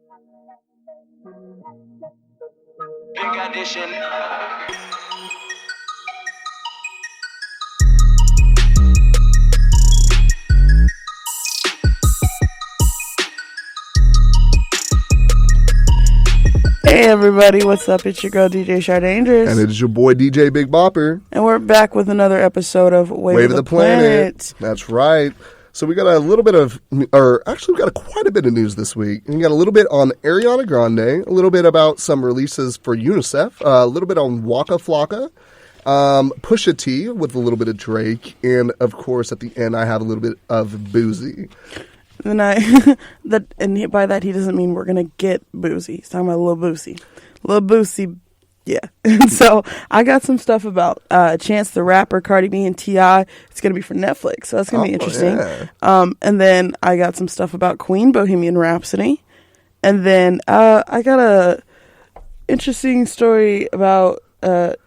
Big Edition. Hey everybody, what's up? It's your girl DJ Chardae. And it is your boy DJ Big Bopper. And we're back with another episode of Wave of the Planet. That's right. So we got a little bit of, or actually we got quite a bit of news this week. And we got a little bit on Ariana Grande, a little bit about some releases for UNICEF, a little bit on Waka Flaka, Pusha T with a little bit of Drake, and of course at the end I have a little bit of Boozy. And by that he doesn't mean we're gonna get boozy. He's talking about Lil Boosie, yeah. And so I got some stuff about Chance the Rapper, Cardi B, and T.I. It's gonna be for Netflix, so that's gonna be interesting. Yeah. And then I got some stuff about Queen, Bohemian Rhapsody, and then I got a interesting story about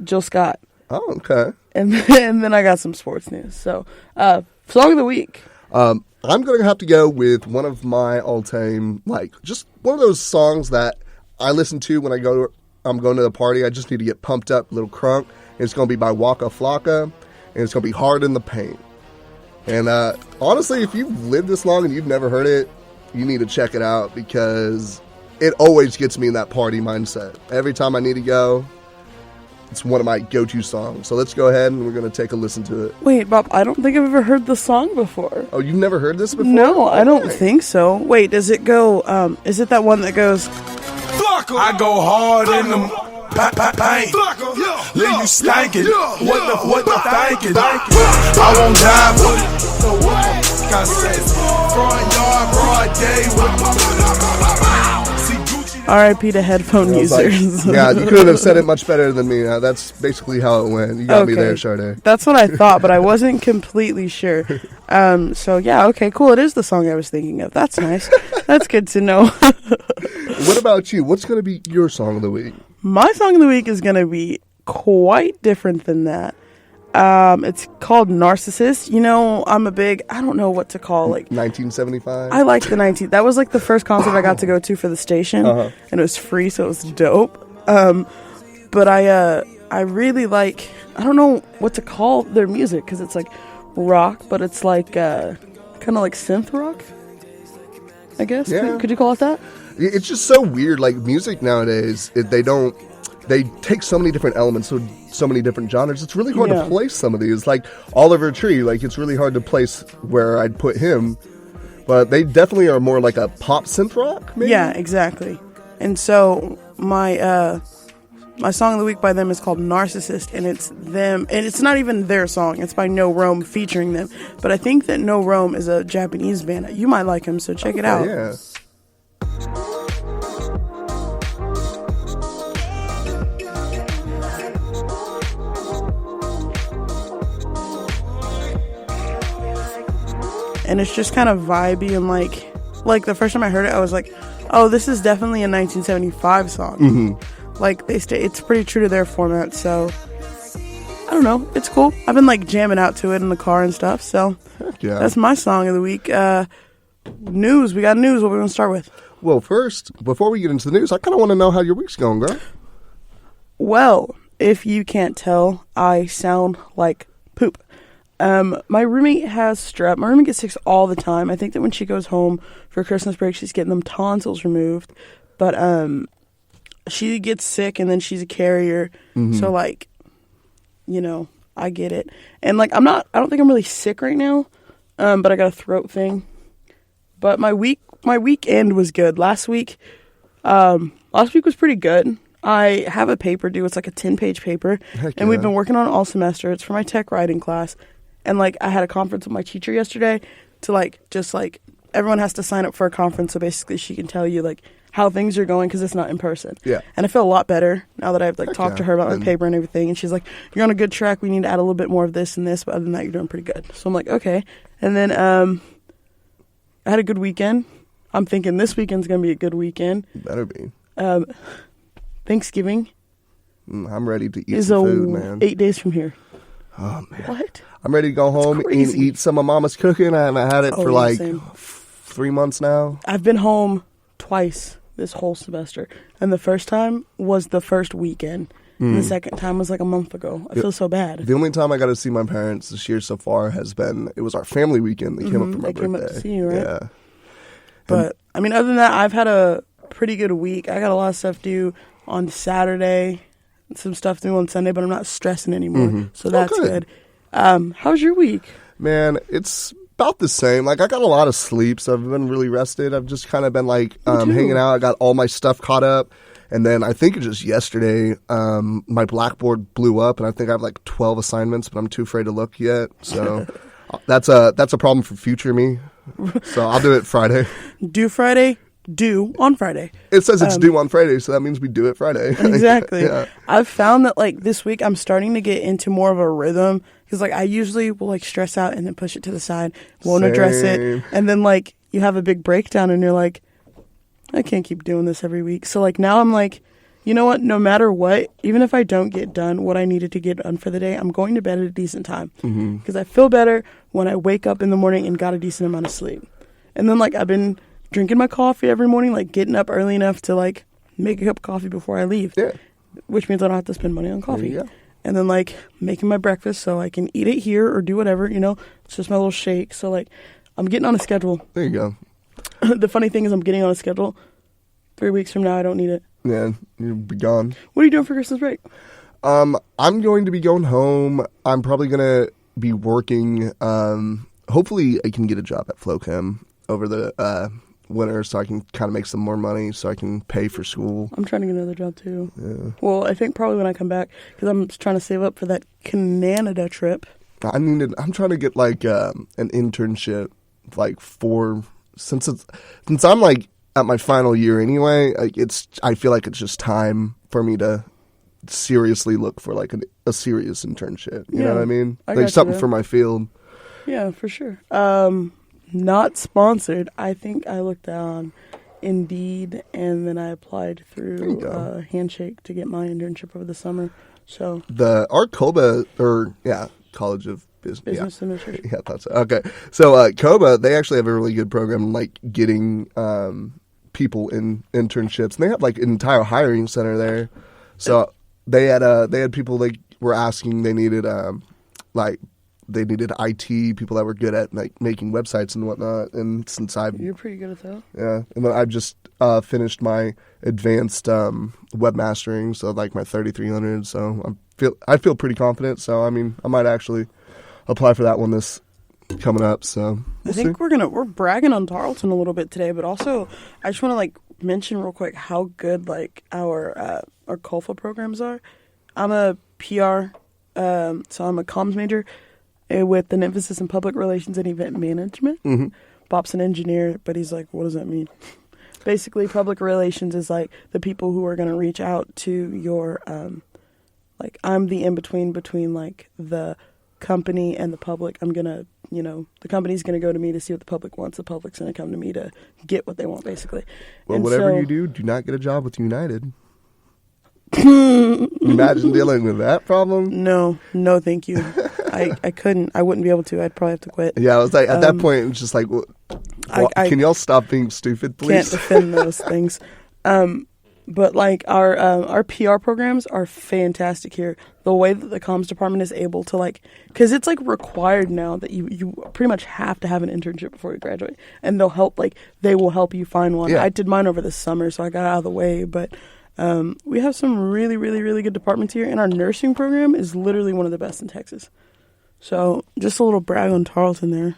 Jill Scott. Oh, okay. And then I got some sports news. So song of the week. I'm going to have to go with one of my all-time, just one of those songs that I listen to when I'm going to the party. I just need to get pumped up, a little crunk. And it's going to be by Waka Flaka, and it's going to be Hard in the Paint. And honestly, if you've lived this long and you've never heard it, you need to check it out because it always gets me in that party mindset. Every time I need to go, it's one of my go-to songs. So let's go ahead and we're going to take a listen to it. Wait, Bob, I don't think I've ever heard the song before. Oh, you've never heard this before? No, I don't think so. Wait, does it go, is it that one that goes... I go hard in them paint. Leave you stankin'. What the thinking? I won't die for it. Front yard, broad day. R.I.P. to headphone users. Yeah, you couldn't have said it much better than me. That's basically how it went. You got me there, Chardae. That's what I thought, but I wasn't completely sure. So, yeah, okay, cool. It is the song I was thinking of. That's nice. That's good to know. What about you? What's going to be your song of the week? My song of the week is going to be quite different than that. It's called Narcissist. You know, I don't know what to call, 1975? I like the that was the first concert I got to go to for the station, and it was free, so it was dope. But I really I don't know what to call their music, because it's rock, but it's kind of synth rock, I guess. Yeah. Could you call it that? It's just so weird, music nowadays, they take so many different elements, so many different genres. It's really hard to place some of these. Like Oliver Tree, it's really hard to place where I'd put him. But they definitely are more like a pop synth rock, maybe? Yeah, exactly. And so my song of the week by them is called Narcissist, and it's them, and it's not even their song. It's by No Rome featuring them. But I think that No Rome is a Japanese band. You might like him, so check it out. Yeah. And it's just kind of vibey and like the first time I heard it, I was like, oh, this is definitely a 1975 song. Mm-hmm. It's pretty true to their format, so I don't know, it's cool. I've been jamming out to it in the car and stuff, so yeah. That's my song of the week. News, we got news. What are we going to start with? Well, first, before we get into the news, I kind of want to know how your week's going, girl. Well, if you can't tell, I sound like poop. My roommate has strep. My roommate gets sick all the time. I think that when she goes home for Christmas break, she's getting them tonsils removed. But she gets sick and then she's a carrier. Mm-hmm. So I get it. And I don't think I'm really sick right now. But I got a throat thing. But my weekend was good. Last week was pretty good. I have a paper due. It's a 10-page paper. And we've been working on it all semester. It's for my tech writing class. And I had a conference with my teacher yesterday to everyone has to sign up for a conference. So basically she can tell you how things are going because it's not in person. Yeah. And I feel a lot better now that I've talked to her about my paper and everything. And she's like, you're on a good track. We need to add a little bit more of this and this. But other than that, you're doing pretty good. So I'm like, okay. And then I had a good weekend. I'm thinking this weekend's going to be a good weekend. Better be. Thanksgiving. I'm ready to eat some food, man. 8 days from here. Oh, man. What? I'm ready to go home and eat some of Mama's cooking. I haven't had it for same. 3 months now. I've been home twice this whole semester. And the first time was the first weekend. And the second time was like a month ago. I feel so bad. The only time I got to see my parents this year so far has been, it was our family weekend. They came up for my birthday. Came up to see you, right? Yeah. But, I mean, other than that, I've had a pretty good week. I got a lot of stuff due on Saturday, some stuff due on Sunday, but I'm not stressing anymore. So that's good. How's your week? Man, it's about the same. Like, I got a lot of sleep, so I've been really rested. I've just kind of been, like, hanging out. I got all my stuff caught up. And then I think just yesterday, my Blackboard blew up, and I think I have like 12 assignments, but I'm too afraid to look yet. So that's a problem for future me. So I'll do it Friday. Due Friday, due on Friday. It says it's due on Friday, so that means we do it Friday. Exactly. Yeah. I've found that like this week I'm starting to get into more of a rhythm because like I usually will like stress out and then push it to the side, won't address it, and then like you have a big breakdown and you're like, I can't keep doing this every week. So, like, now I'm like, you know what? No matter what, even if I don't get done what I needed to get done for the day, I'm going to bed at a decent time. Because I feel better when I wake up in the morning and got a decent amount of sleep. And then, like, I've been drinking my coffee every morning, like, getting up early enough to, like, make a cup of coffee before I leave. Yeah. Which means I don't have to spend money on coffee. Yeah. And then, like, making my breakfast so I can eat it here or do whatever, you know. It's just my little shake. So, like, I'm getting on a schedule. There you go. The funny thing is I'm getting on a schedule. 3 weeks from now, I don't need it. Yeah, you'll be gone. What are you doing for Christmas break? I'm going to be going home. I'm probably going to be working. Hopefully, I can get a job at FloChem over the winter so I can kind of make some more money so I can pay for school. I'm trying to get another job, too. Yeah. Well, I think probably when I come back, because I'm trying to save up for that Canada trip. I'm trying to get, like, an internship, like, since I'm, like, at my final year anyway, like I feel like it's just time for me to seriously look for like a serious internship. You know what I mean? Like something for my field. Yeah, for sure. Not sponsored. I think I looked on Indeed and then I applied through Handshake to get my internship over the summer. So our COBA College of Business Administration. Yeah, I thought so. Okay, so COBA, they actually have a really good program like getting people in internships, and they have like an entire hiring center there. So they had people like were asking they needed IT people that were good at like making websites and whatnot. And since you're pretty good at that. Yeah, and then I've just finished my advanced webmastering, so like my 3300. So I feel pretty confident. So I mean, I might actually apply for that one this coming up. So I think we're bragging on Tarleton a little bit today, but also I just want to like mention real quick how good like our COLFA programs are. I'm a PR, so I'm a comms major with an emphasis in public relations and event management. Bop's an engineer, but he's like, what does that mean? Basically, public relations is like the people who are going to reach out to your like I'm the in-between between like the company and the public. I'm going to, the company's going to go to me to see what the public wants. The public's going to come to me to get what they want, basically. Well, and whatever you do not get a job with United. Imagine dealing with that problem. No, thank you. I couldn't. I wouldn't be able to. I'd probably have to quit. Yeah, I was like, at that point, it's just like, can y'all stop being stupid, please? Can't defend those things. But like our PR programs are fantastic here. The way that the comms department is able to like, because it's like required now that you pretty much have to have an internship before you graduate, and they will help you find one. Yeah. I did mine over the summer, so I got out of the way. But we have some really, really, really good departments here, and our nursing program is literally one of the best in Texas. So just a little brag on Tarleton there.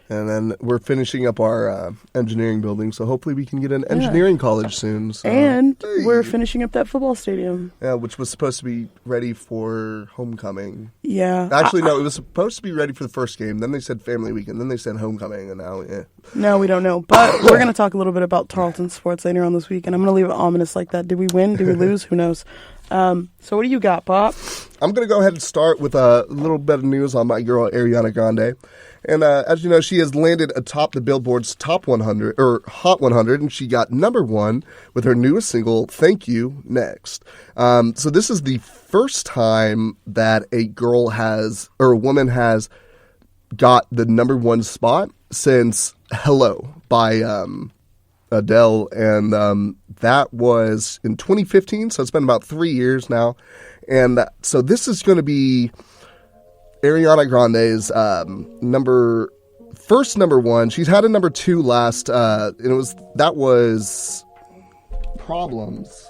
And then we're finishing up our engineering building, so hopefully we can get an engineering college soon. So. And we're finishing up that football stadium. Yeah, which was supposed to be ready for homecoming. Yeah. Actually, no, it was supposed to be ready for the first game. Then they said family weekend. Then they said homecoming, and now, yeah. No, we don't know. But we're going to talk a little bit about Tarleton sports later on this week, and I'm going to leave it ominous like that. Did we win? Did we lose? Who knows? So what do you got, Bob? I'm going to go ahead and start with a little bit of news on my girl, Ariana Grande. And as you know, she has landed atop the Billboards Top 100 or Hot 100, and she got number 1 with her newest single, "Thank You," next. So this is the first time that a woman has got the number 1 spot since "Hello" by Adele, and that was in 2015, so it's been about 3 years now. And so this is going to be Ariana Grande's first number one. She's had a number two last, and that was Problems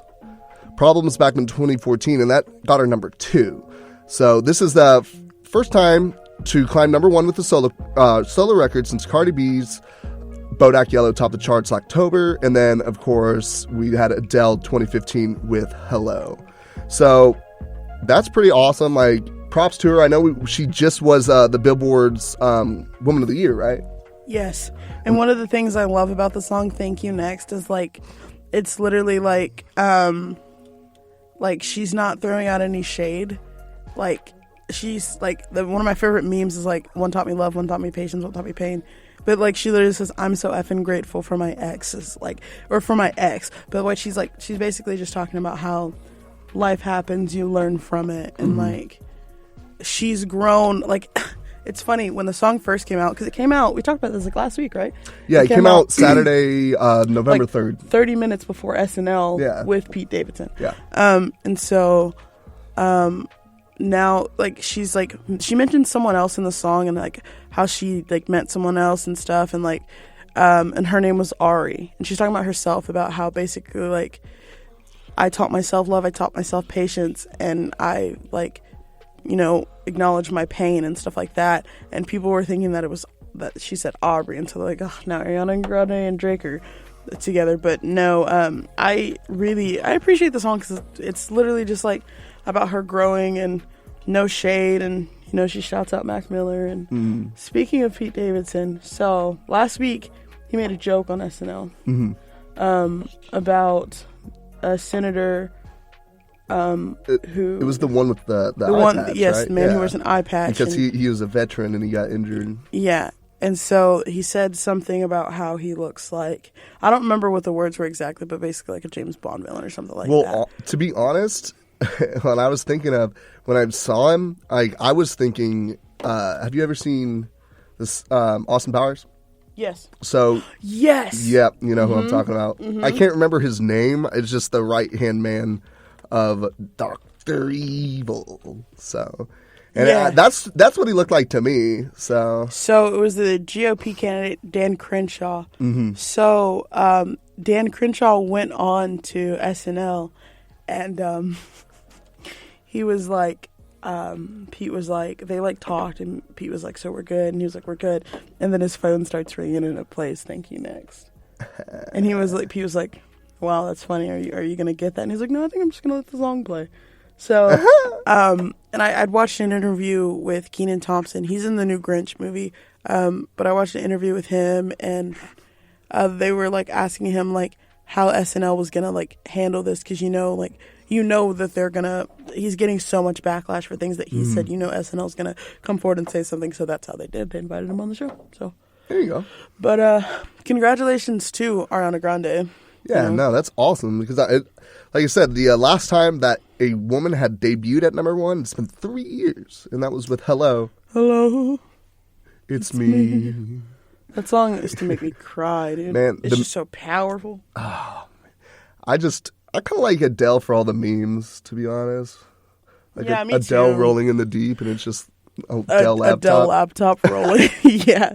back in 2014, and that got her number two. So this is the first time to climb number one with a solo record since Cardi B's Bodak Yellow topped the charts October, and then of course we had Adele 2015 with Hello. So that's pretty awesome. Like, props to her. I know she just was the Billboards Woman of the Year, right? Yes. And one of the things I love about the song Thank You Next is like it's literally like she's not throwing out any shade. Like she's like one of my favorite memes is like one taught me love, one taught me patience, one taught me pain. But like she literally says, I'm so effing grateful for my exes, like, or for my ex. But what she's basically just talking about how life happens, you learn from it, and like she's grown. Like, it's funny when the song first came out, because it came out, we talked about this like last week, right? Yeah, it came out Saturday, November 3rd. 30 minutes before SNL with Pete Davidson. Yeah. And so now like she's like, she mentioned someone else in the song and like how she like met someone else and stuff, and like and her name was Ari, and she's talking about herself, about how basically like I taught myself love, I taught myself patience, and I like, you know, acknowledge my pain and stuff like that. And people were thinking that it was that she said Aubrey, and so like, oh, now Ariana Grande and Drake are together. But no, I appreciate the song because it's literally just like about her growing and no shade, and you know, she shouts out Mac Miller. And speaking of Pete Davidson, so last week he made a joke on SNL about a senator who it was the one with the eye one patch, yes, right? the man who wears an eye patch, because he was a veteran and he got injured. Yeah. And so he said something about how he looks like, I don't remember what the words were exactly, but basically like a James Bond villain or something like that. Well, to be honest, when I saw him, I was thinking, have you ever seen this Austin Powers? Yes. So yes. Yeah, you know who I'm talking about. I can't remember his name. It's just the right-hand man of Dr. Evil. So, and that's what he looked like to me. So it was the GOP candidate Dan Crenshaw. So Dan Crenshaw went on to SNL, and he was like, Pete was like, they like talked, and Pete was like, so we're good, and he was like, we're good, and then his phone starts ringing and it plays Thank You Next, and he was like, Pete was like, wow, that's funny, are you gonna get that? And he's like, no, I think I'm just gonna let the song play. So and I'd watched an interview with Kenan Thompson. He's in the new Grinch movie, but I watched an interview with him, and they were like asking him like how SNL was gonna like handle this, because that he's getting so much backlash for things that he said, SNL's gonna come forward and say something. So that's how they did. They invited him on the show. So there you go. But congratulations to Ariana Grande. Yeah, no, that's awesome, because like I said, the last time that a woman had debuted at number one, it's been 3 years, and that was with Hello. Hello. It's me. That song is to make me cry, dude. Man, it's just so powerful. Oh, I kind of like Adele for all the memes, to be honest. Like yeah, me Adele too. rolling in the deep, and it's just Adele laptop. Adele laptop rolling, yeah.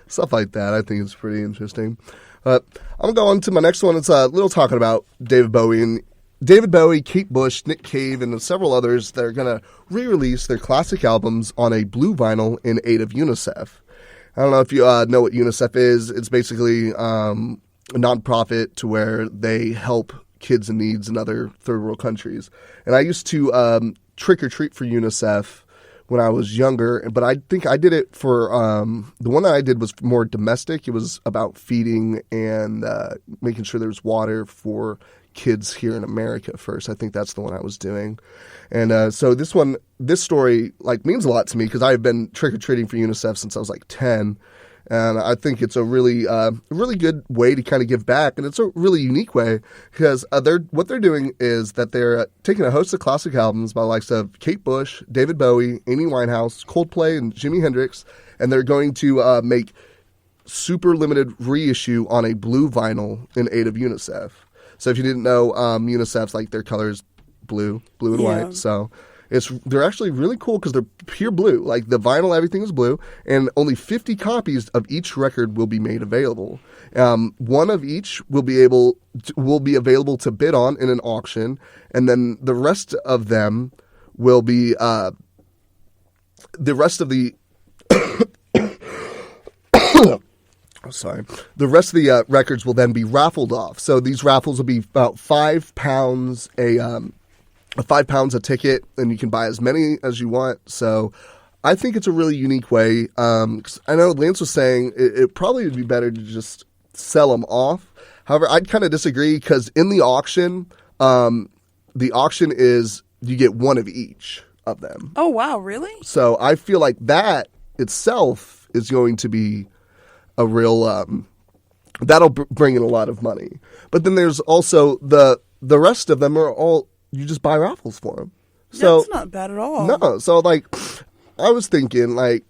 Stuff like that, I think is pretty interesting. I'm going to my next one. It's a little talking about David Bowie. And David Bowie, Kate Bush, Nick Cave, and several others, they're going to re-release their classic albums on a blue vinyl in aid of UNICEF. I don't know if you know what UNICEF is. It's basically a nonprofit to where they help kids in needs in other third world countries. And I used to trick or treat for UNICEF when I was younger, but I think I did it for the one that I did was more domestic. It was about feeding and making sure there's water for kids here in America first. I think that's the one I was doing. And so this story like means a lot to me, because I've been trick-or-treating for UNICEF since I was like 10. And I think it's a really good way to kind of give back, and it's a really unique way, because what they're doing is that they're taking a host of classic albums by the likes of Kate Bush, David Bowie, Amy Winehouse, Coldplay, and Jimi Hendrix, and they're going to make super limited reissue on a blue vinyl in aid of UNICEF. So if you didn't know, UNICEF's like their colors blue and white. So they're actually really cool because they're pure blue. Like the vinyl, everything is blue, and only 50 copies of each record will be made available. One of each will be available to bid on in an auction, and then the rest of them will be the rest of the the rest of the records will then be raffled off. So these raffles will be about £5 £5 a ticket, and you can buy as many as you want. So I think it's a really unique way. 'Cause I know Lance was saying it probably would be better to just sell them off. However, I'd kind of disagree because in the auction is you get one of each of them. Oh, wow, really? So I feel like that itself is going to be a real that'll bring in a lot of money. But then there's also the rest of them are all you just buy raffles for them. So that's not bad at all. No, so like I was thinking like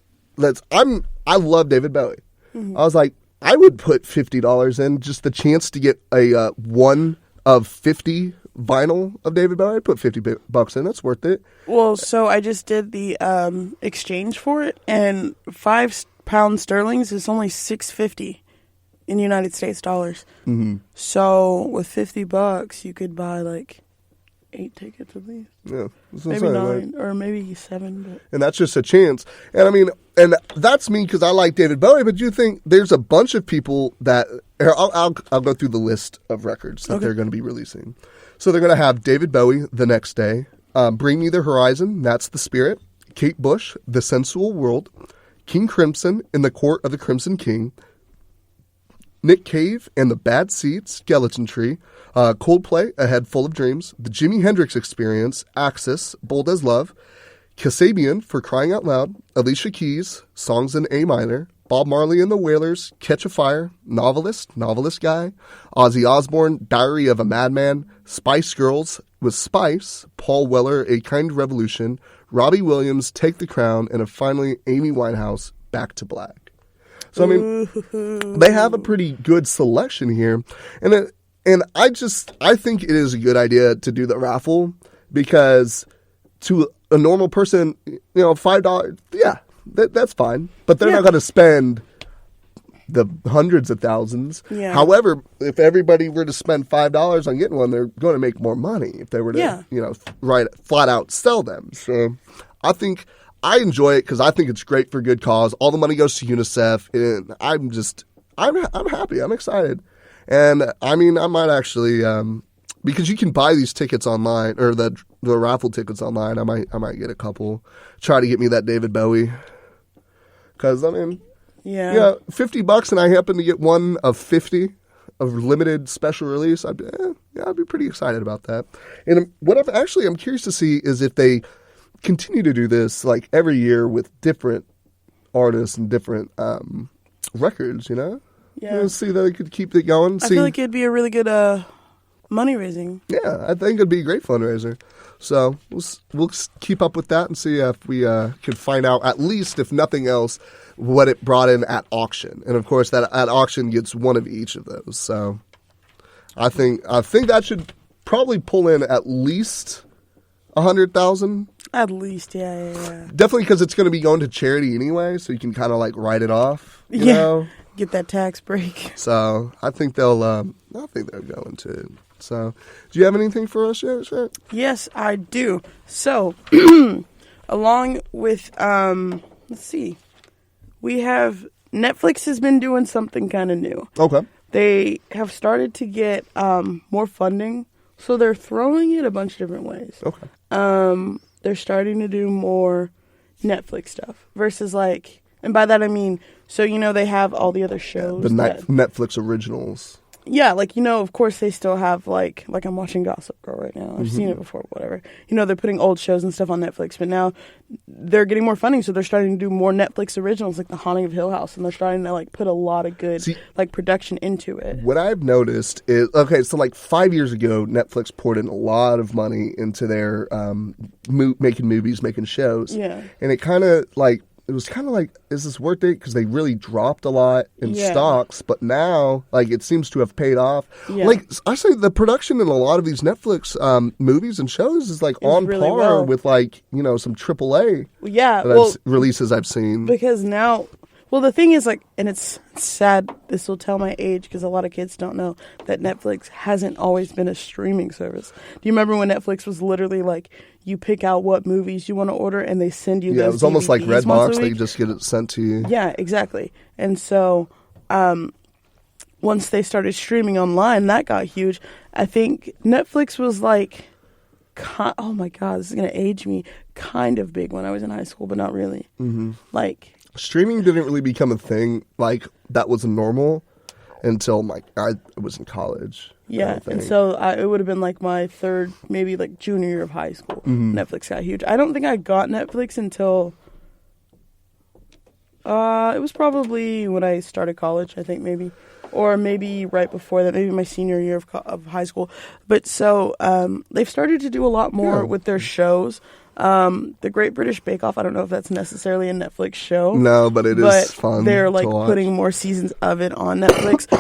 I love David Bowie. Mm-hmm. I was like I would put $50 in just the chance to get a one of 50 vinyl of David Bowie. I'd put $50 in. That's worth it. Well, so I just did the exchange for it, and £5 sterling is only $6.50 in United States dollars. Mm-hmm. So with $50, you could buy like 8 tickets at least. Yeah, maybe 9 or maybe 7. But. And that's just a chance. And I mean, and that's me because I like David Bowie. But you think there's a bunch of people that I'll go through the list of records that they're going to be releasing. So they're going to have David Bowie, The Next Day, Bring Me the Horizon, That's the Spirit, Kate Bush, The Sensual World, King Crimson, In the Court of the Crimson King, Nick Cave and the Bad Seeds, Skeleton Tree, Coldplay, A Head Full of Dreams, The Jimi Hendrix Experience, Axis, Bold as Love, Kasabian, For Crying Out Loud, Alicia Keys, Songs in A Minor, Bob Marley and the Wailers, Catch a Fire, Novelist Guy, Ozzy Osbourne, Diary of a Madman, Spice Girls with Spice, Paul Weller, A Kind Revolution, Robbie Williams, Take the Crown, and finally Amy Winehouse, Back to Black. So, I mean, they have a pretty good selection here. And I think it is a good idea to do the raffle because to a normal person, $5, yeah, that's fine. But they're not going to spend the hundreds of thousands. Yeah. However, if everybody were to spend $5 on getting one, they're going to make more money if they were to, flat out sell them. So I think I enjoy it because I think it's great for a good cause. All the money goes to UNICEF, and I'm happy. I'm excited. And I mean, I might actually, because you can buy these tickets online or the raffle tickets online. I might get a couple. Try to get me that David Bowie. Because I mean, $50, and I happen to get one of 50 of limited special release. I'd be pretty excited about that. And I'm curious to see is if they continue to do this like every year with different artists and different records. Yeah, see that they could keep it going. I feel like it'd be a really good money raising. Yeah, I think it'd be a great fundraiser. So we'll keep up with that and see if we can find out, at least if nothing else, what it brought in at auction. And of course, that at auction gets one of each of those. So I think that should probably pull in at least 100,000. At least, yeah. Definitely because it's going to be going to charity anyway, so you can kind of like write it off. You know? Get that tax break. So I think they'll go into it. So do you have anything for us yet? Yes, I do. So along with let's see, we have Netflix has been doing something kind of new. Okay. They have started to get more funding, so they're throwing it a bunch of different ways. Okay. They're starting to do more Netflix stuff versus like. And by that I mean, so they have all the other shows. The Netflix originals. Yeah, like, of course they still have, like I'm watching Gossip Girl right now. I've seen it before, whatever. They're putting old shows and stuff on Netflix, but now they're getting more funding, so they're starting to do more Netflix originals, like The Haunting of Hill House, and they're starting to, like, put a lot of good, production into it. What I've noticed is, so, 5 years ago, Netflix poured in a lot of money into their making movies, making shows. Yeah. And it kind of, it was kind of like, is this worth it? Because they really dropped a lot in stocks, but now, like, it seems to have paid off. Yeah. Like, I say the production in a lot of these Netflix movies and shows is, like, on really par with, like, you know, some AAA releases I've seen. Because now... Well, the thing is, like, and it's sad, this will tell my age, because a lot of kids don't know that Netflix hasn't always been a streaming service. Do you remember when Netflix was literally, like, you pick out what movies you want to order, and they send you those it was DVDs almost like Redbox, they just get it sent to you. Yeah, exactly. And so, once they started streaming online, that got huge. I think Netflix was, like, oh my God, this is going to age me, kind of big when I was in high school, but not really. Mm-hmm. Like... Streaming didn't really become a thing like that was normal until like I was in college. Yeah, and so it would have been like my third, maybe like junior year of high school. Mm-hmm. Netflix got huge. I don't think I got Netflix until it was probably when I started college, I think maybe. Or maybe right before that, maybe my senior year of high school. But so they've started to do a lot more with their shows. The Great British Bake Off, I don't know if that's necessarily a Netflix show. No, but it is fun. They're like putting more seasons of it on Netflix.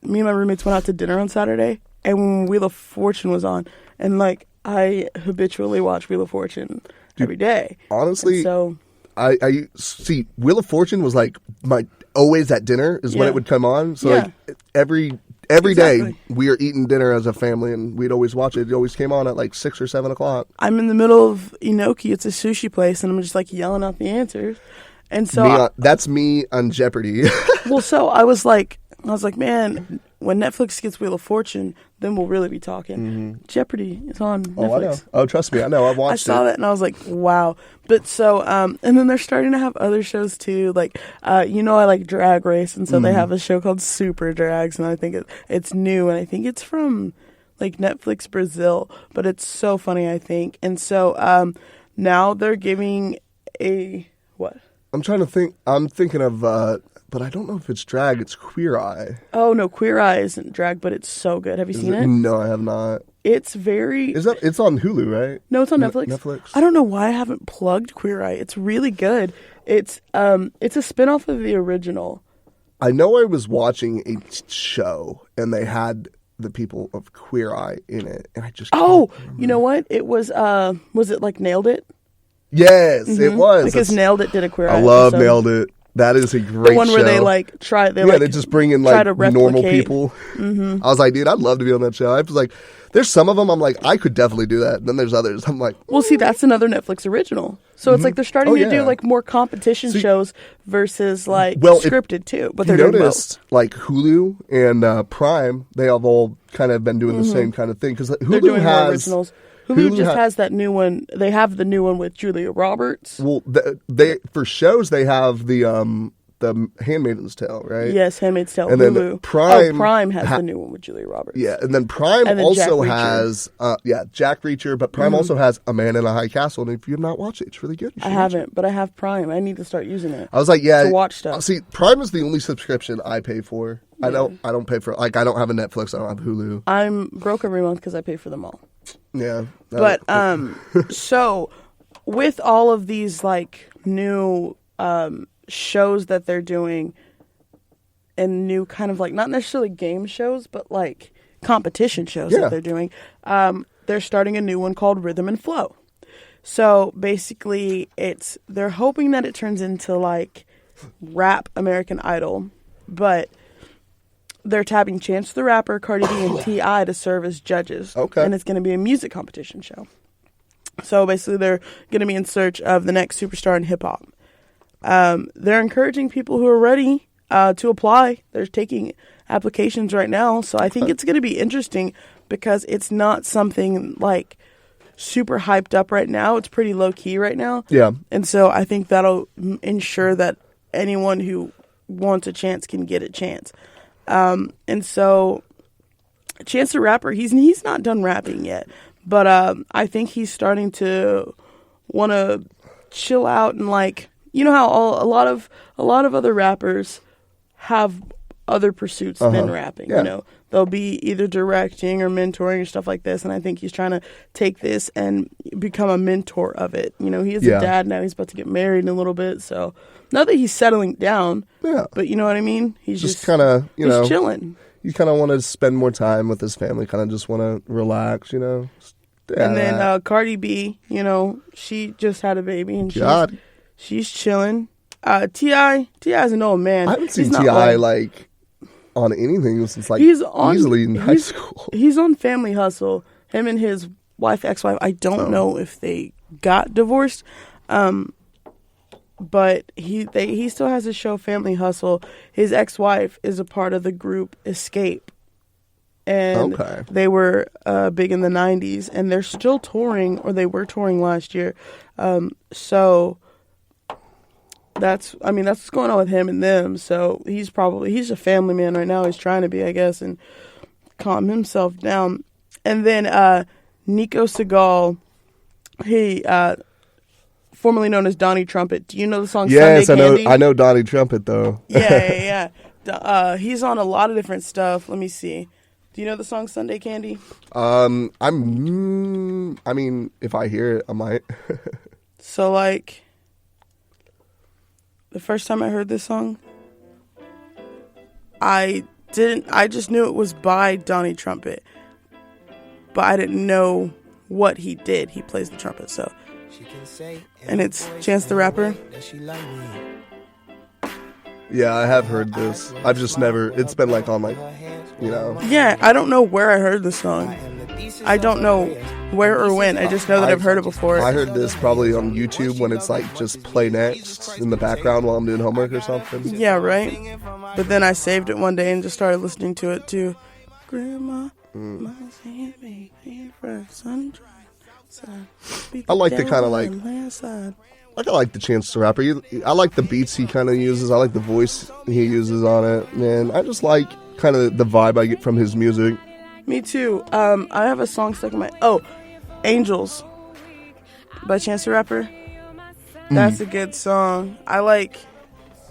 Me and my roommates went out to dinner on Saturday, and when Wheel of Fortune was on, and like I habitually watch Wheel of Fortune every day. Honestly, and so I see Wheel of Fortune was like my always at dinner is when it would come on. So like every day we are eating dinner as a family, and we'd always watch it. It always came on at like 6 or 7 o'clock. I'm in the middle of Inoki. It's a sushi place, and I'm just like yelling out the answers. And so that's me on Jeopardy. Well, so I was like, man, when Netflix gets Wheel of Fortune, then we'll really be talking. Mm-hmm. Jeopardy is on Netflix. Oh, I know. Oh, trust me, I know. I watched it. I saw that, and I was like, wow. But so, and then they're starting to have other shows too. Like, I like Drag Race, and so they have a show called Super Drags, and I think it's new, and I think it's from like Netflix Brazil, but it's so funny, I think. And so now they're giving what? I'm trying to think. I'm thinking of, but I don't know if it's drag. It's Queer Eye. Oh no, Queer Eye isn't drag, but it's so good. Have you seen it? No, I have not. It's very. It's on Hulu, right? No, it's on Netflix. Netflix. I don't know why I haven't plugged Queer Eye. It's really good. It's a spinoff of the original. I know I was watching a show and they had the people of Queer Eye in it, and I just can't remember. You know what? It was it like Nailed It? Yes, it was. Because Nailed It did a Queer Eye. I love Nailed It. That is a great the one show. Where they like try. They just bring in like normal people. Mm-hmm. I was like, dude, I'd love to be on that show. I was like, there's some of them I'm like, I could definitely do that. And then there's others I'm like, well, see, that's another Netflix original. So it's like they're starting to do like more competition shows versus like scripted too. But they're doing both. Like Hulu and Prime, they have all kind of been doing the same kind of thing because Hulu has more originals. Hulu just has that new one. They have the new one with Julia Roberts. Well, they for shows they have the Handmaid's Tale, right? Yes, Handmaid's Tale. And Hulu. then Prime has the new one with Julia Roberts. Yeah, and then Prime also has Jack Reacher, but Prime also has A Man in a High Castle. And if you have not watched it, it's really good. I haven't, but I have Prime. I need to start using it. I was like, to watch stuff. See, Prime is the only subscription I pay for. Yeah. I don't pay for I don't have a Netflix. I don't have Hulu. I'm broke every month because I pay for them all. Yeah, but so with all of these like new shows that they're doing and new kind of like not necessarily game shows but like competition shows that they're doing, they're starting a new one called Rhythm and Flow. So basically they're hoping that it turns into like rap American Idol, but they're tapping Chance the Rapper, Cardi B, and T.I. to serve as judges. Okay. And it's going to be a music competition show. So basically they're going to be in search of the next superstar in hip-hop. They're encouraging people who are ready to apply. They're taking applications right now. So I think it's going to be interesting because it's not something like super hyped up right now. It's pretty low-key right now. Yeah. And so I think that'll ensure that anyone who wants a chance can get a chance. And so Chance the Rapper, he's not done rapping yet, but I think he's starting to want to chill out and like, you know how a lot of other rappers have other pursuits than rapping. Yeah. You know, they'll be either directing or mentoring or stuff like this. And I think he's trying to take this and become a mentor of it. You know, he is a dad now. He's about to get married in a little bit. So not that he's settling down, but you know what I mean? He's just kind of, you know, chilling. You kind of want to spend more time with his family, kind of just want to relax, you know. Yeah. And then Cardi B, you know, she just had a baby and she's chilling. T.I. is an old man. I haven't seen T.I. like on anything since like easily in high school. He's on Family Hustle. Him and his ex-wife. I don't know if they got divorced, but he still has a show, Family Hustle. His ex-wife is a part of the group Escape, and they were big in the 90s, and they're still touring, or they were touring last year. So that's what's going on with him and them. So he's a family man right now. He's trying to be, I guess, and calm himself down. And then Nico Segal, he formerly known as Donnie Trumpet. Do you know the song Yes, Sunday Candy? I know Donnie Trumpet though. Yeah. He's on a lot of different stuff. Let me see. Do you know the song Sunday Candy? I mean, if I hear it, I might. So like, the first time I heard this song, I just knew it was by Donnie Trumpet, but I didn't know what he did. He plays the trumpet, so. And it's Chance the Rapper. Yeah, I have heard this. I've just never, it's been like on like, you know. Yeah, I don't know where I heard the song. I don't know where or when. I just know that I've heard it before. I heard this probably on YouTube when it's like just play next in the background while I'm doing homework or something. Yeah, right? But then I saved it one day and just started listening to it too. Grandma, mama's hand me for sunshine. I like the kind of like, I like the Chance the Rapper. I like the beats he kind of uses. I like the voice he uses on it. Man, I just like kind of the vibe I get from his music. Me too. I have a song stuck in my... Oh, Angels by Chance the Rapper. That's a good song. I like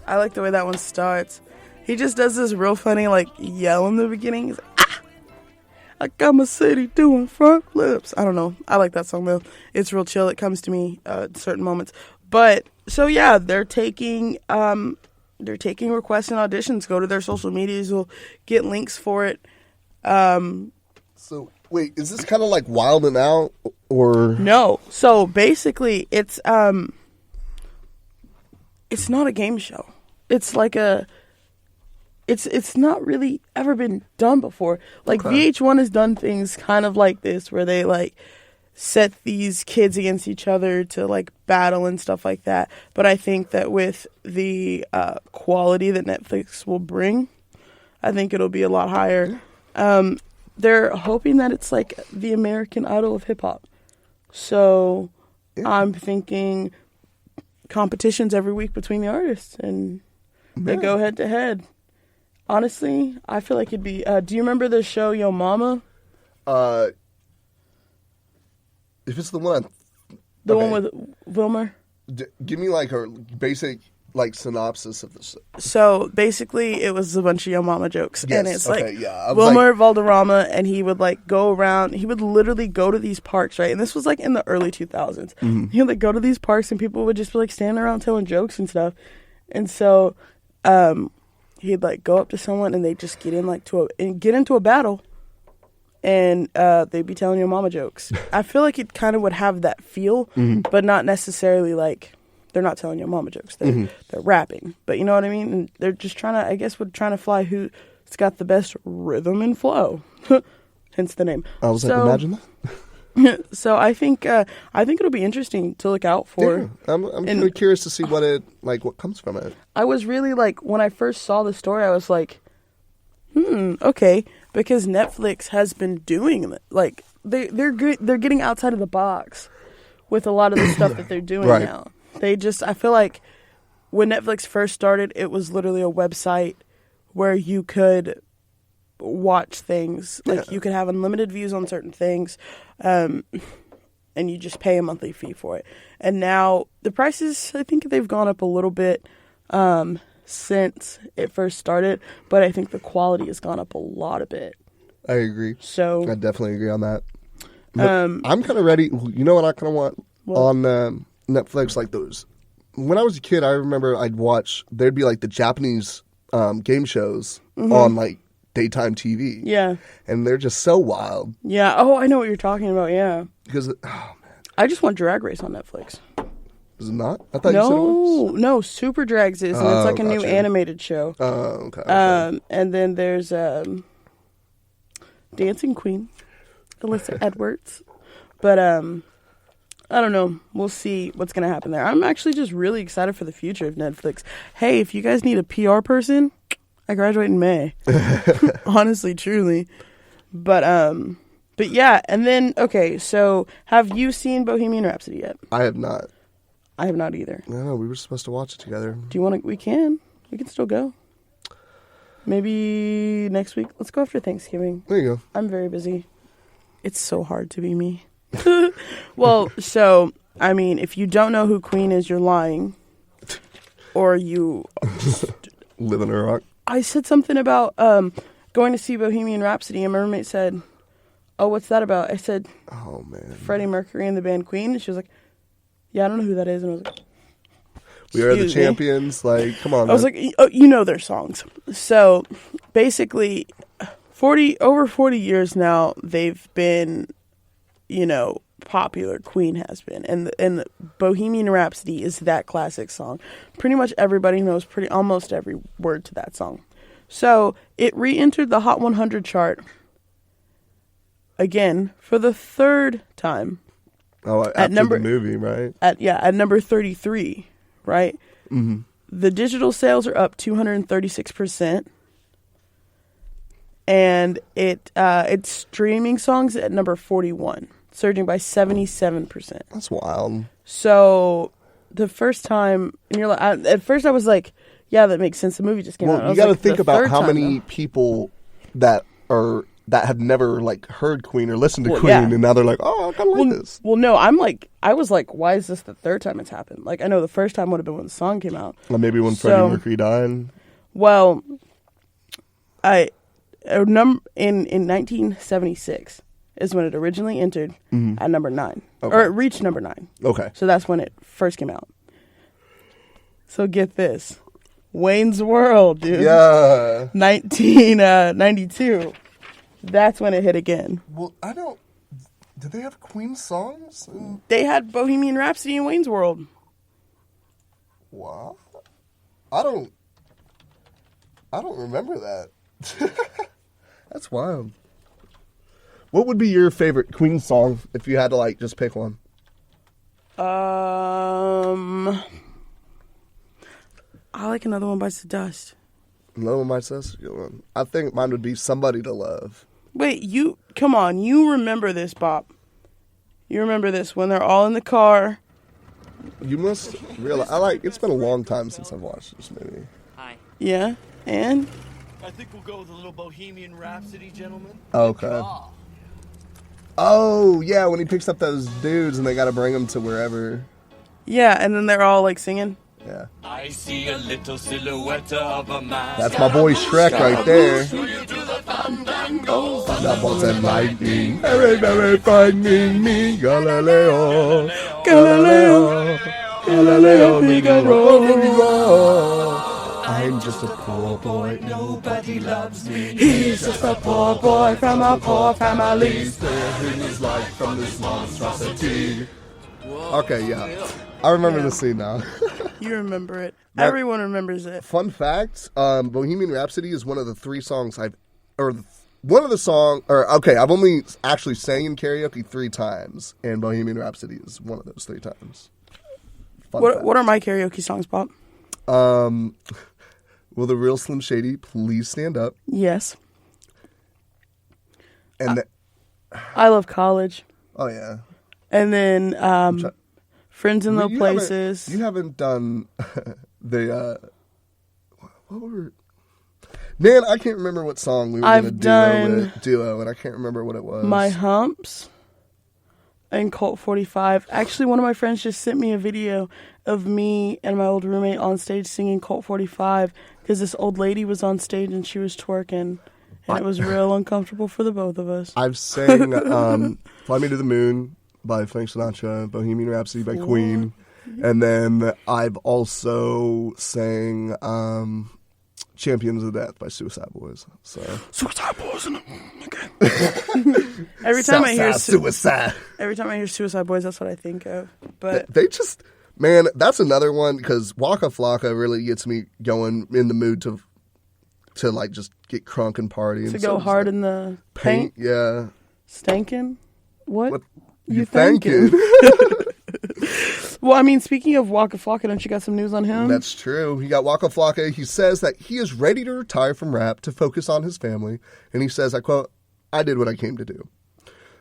the way that one starts. He just does this real funny like yell in the beginning. He's like, ah! I got my city doing front flips. I don't know. I like that song though. It's real chill. It comes to me at certain moments. But so yeah, they're taking requests and auditions. Go to their social medias. You'll get links for it. So wait, is this kind of like Wild 'N Out or no? So basically, it's not a game show. It's like it's not really ever been done before. Like VH1 has done things kind of like this, where they like set these kids against each other to like battle and stuff like that. But I think that with the quality that Netflix will bring, I think it'll be a lot higher. They're hoping that it's like the American Idol of hip hop. So I'm thinking competitions every week between the artists, and they go head to head. Honestly, I feel like it'd be... do you remember the show Yo Mama? If it's the one... The one with Wilmer? Give me like a basic like synopsis of this. So basically, it was a bunch of Yo Mama jokes. Yes, and it's Wilmer Valderrama, and he would like go around... He would literally go to these parks, right? And this was like in the early 2000s. Mm-hmm. He would like go to these parks, and people would just be like standing around telling jokes and stuff. And so... he'd like go up to someone and they'd just get into a battle, and they'd be telling your mama jokes. I feel like it kind of would have that feel, but not necessarily like they're not telling your mama jokes. They're rapping, but you know what I mean. And they're just trying to fly who's got the best rhythm and flow. Hence the name. I was like, imagine that. So I think it'll be interesting to look out for. Yeah, I'm kind of curious to see what comes from it. I was really like, when I first saw the story, I was like, okay, because Netflix has been doing it. Like they're good. They're getting outside of the box with a lot of the stuff that they're doing now. I feel like when Netflix first started, it was literally a website where you could watch things. Like you could have unlimited views on certain things, and you just pay a monthly fee for it. And now the prices, I think they've gone up a little bit since it first started, but I think the quality has gone up a lot of it. I agree. So I definitely agree on that. I'm kind of ready. You know what I kind of want on Netflix? Like those. When I was a kid, I remember there'd be like the Japanese game shows on like daytime TV. Yeah. And they're just so wild. Yeah. Oh, I know what you're talking about. Yeah. Because, I just want Drag Race on Netflix. Is it not? I thought you said it was. No, Super Drags is, and it's like a new gotcha. animated show. Oh, okay. And then there's Dancing Queen, Alyssa Edwards. But I don't know. We'll see what's going to happen there. I'm actually just really excited for the future of Netflix. Hey, if you guys need a PR person, I graduate in May. Honestly, truly. But yeah, and then, okay, so have you seen Bohemian Rhapsody yet? I have not. I have not either. No, we were supposed to watch it together. Do you want to? We can still go. Maybe next week. Let's go after Thanksgiving. There you go. I'm very busy. It's so hard to be me. Well, so, I mean, if you don't know who Queen is, you're lying. Or you... Live in a rock. I said something about going to see Bohemian Rhapsody, and my roommate said, oh, what's that about? I said, oh, man. Freddie Mercury and the band Queen. And she was like, yeah, I don't know who that is. And I was like, we are the champions. Like, come on. I was like, oh, you know their songs. So basically, over 40 years now, they've been, popular. Queen has been. And Bohemian Rhapsody is that classic song. Pretty much everybody knows almost every word to that song. So it re-entered the Hot 100 chart again for the third time. Oh, after the movie, right? At number 33, right? Mm-hmm. The digital sales are up 236%, and it's streaming songs at number 41, surging by 77%. That's wild. So the first time, and you're like, at first I was like, yeah, that makes sense. The movie just came out. You got to think about how many people that have never heard Queen or listened to Queen, and now they're like, oh, I kind of like this. Well, no, I was like, why is this the third time it's happened? Like, I know the first time would have been when the song came out. Or maybe when Freddie Mercury died. Well, in 1976 is when it originally entered at number 9, or it reached number 9. Okay, so that's when it first came out. So get this, Wayne's World, dude. Yeah, 1992. That's when it hit again. Well, did they have Queen songs? They had Bohemian Rhapsody and Wayne's World. Wow. I don't remember that. That's wild. What would be your favorite Queen song if you had to just pick one? I like Another One Bites the Dust. Another One Bites the Dust? I think mine would be Somebody to Love. Wait, come on, you remember this, Bob. You remember this when they're all in the car. You must realize, it's been a long time since I've watched this movie. Hi. Yeah, and? I think we'll go with a little Bohemian Rhapsody, gentlemen. Okay. Oh, yeah, when he picks up those dudes and they gotta bring them to wherever. Yeah, and then they're all singing. Yeah. I see a little silhouette of a man. That's my boy Shrek right there. Thunderbolts and lightning, very, very frightening me. Galileo, Galileo, Galileo, Figaro. I'm just a poor boy, nobody loves me. He's just a poor boy from a poor family. Sparing his life from this monstrosity. Okay, yeah. I remember the scene now. You remember it. Everyone remembers it. Fun fact, Bohemian Rhapsody is one of the 3 songs I've only actually sang in karaoke 3 times, and Bohemian Rhapsody is one of those 3 times. What are my karaoke songs, Bob? Will the real Slim Shady please stand up? Yes. And I Love College. Oh, yeah. And then Friends in Low Places. You haven't done the what were? Man, I can't remember what song we were going to duo, and I can't remember what it was. My Humps and Colt 45. Actually, one of my friends just sent me a video of me and my old roommate on stage singing Colt 45 because this old lady was on stage and she was twerking. And it was real uncomfortable for the both of us. I've sang Fly Me to the Moon by Frank Sinatra, Bohemian Rhapsody by Queen. And then I've also sang Champions of Death by Suicide Boys. So Suicide Boys. Okay. Every time I hear Suicide Boys, that's what I think of. But they just, man, that's another one because Waka Flaka really gets me going in the mood to like just get crunk and party. To and go so hard like, in the paint. Yeah. Stankin'? What? You thinking? Well, I mean, speaking of Waka Flaka, don't you got some news on him? That's true. He got Waka Flaka. He says that he is ready to retire from rap to focus on his family. And he says, I quote, "I did what I came to do."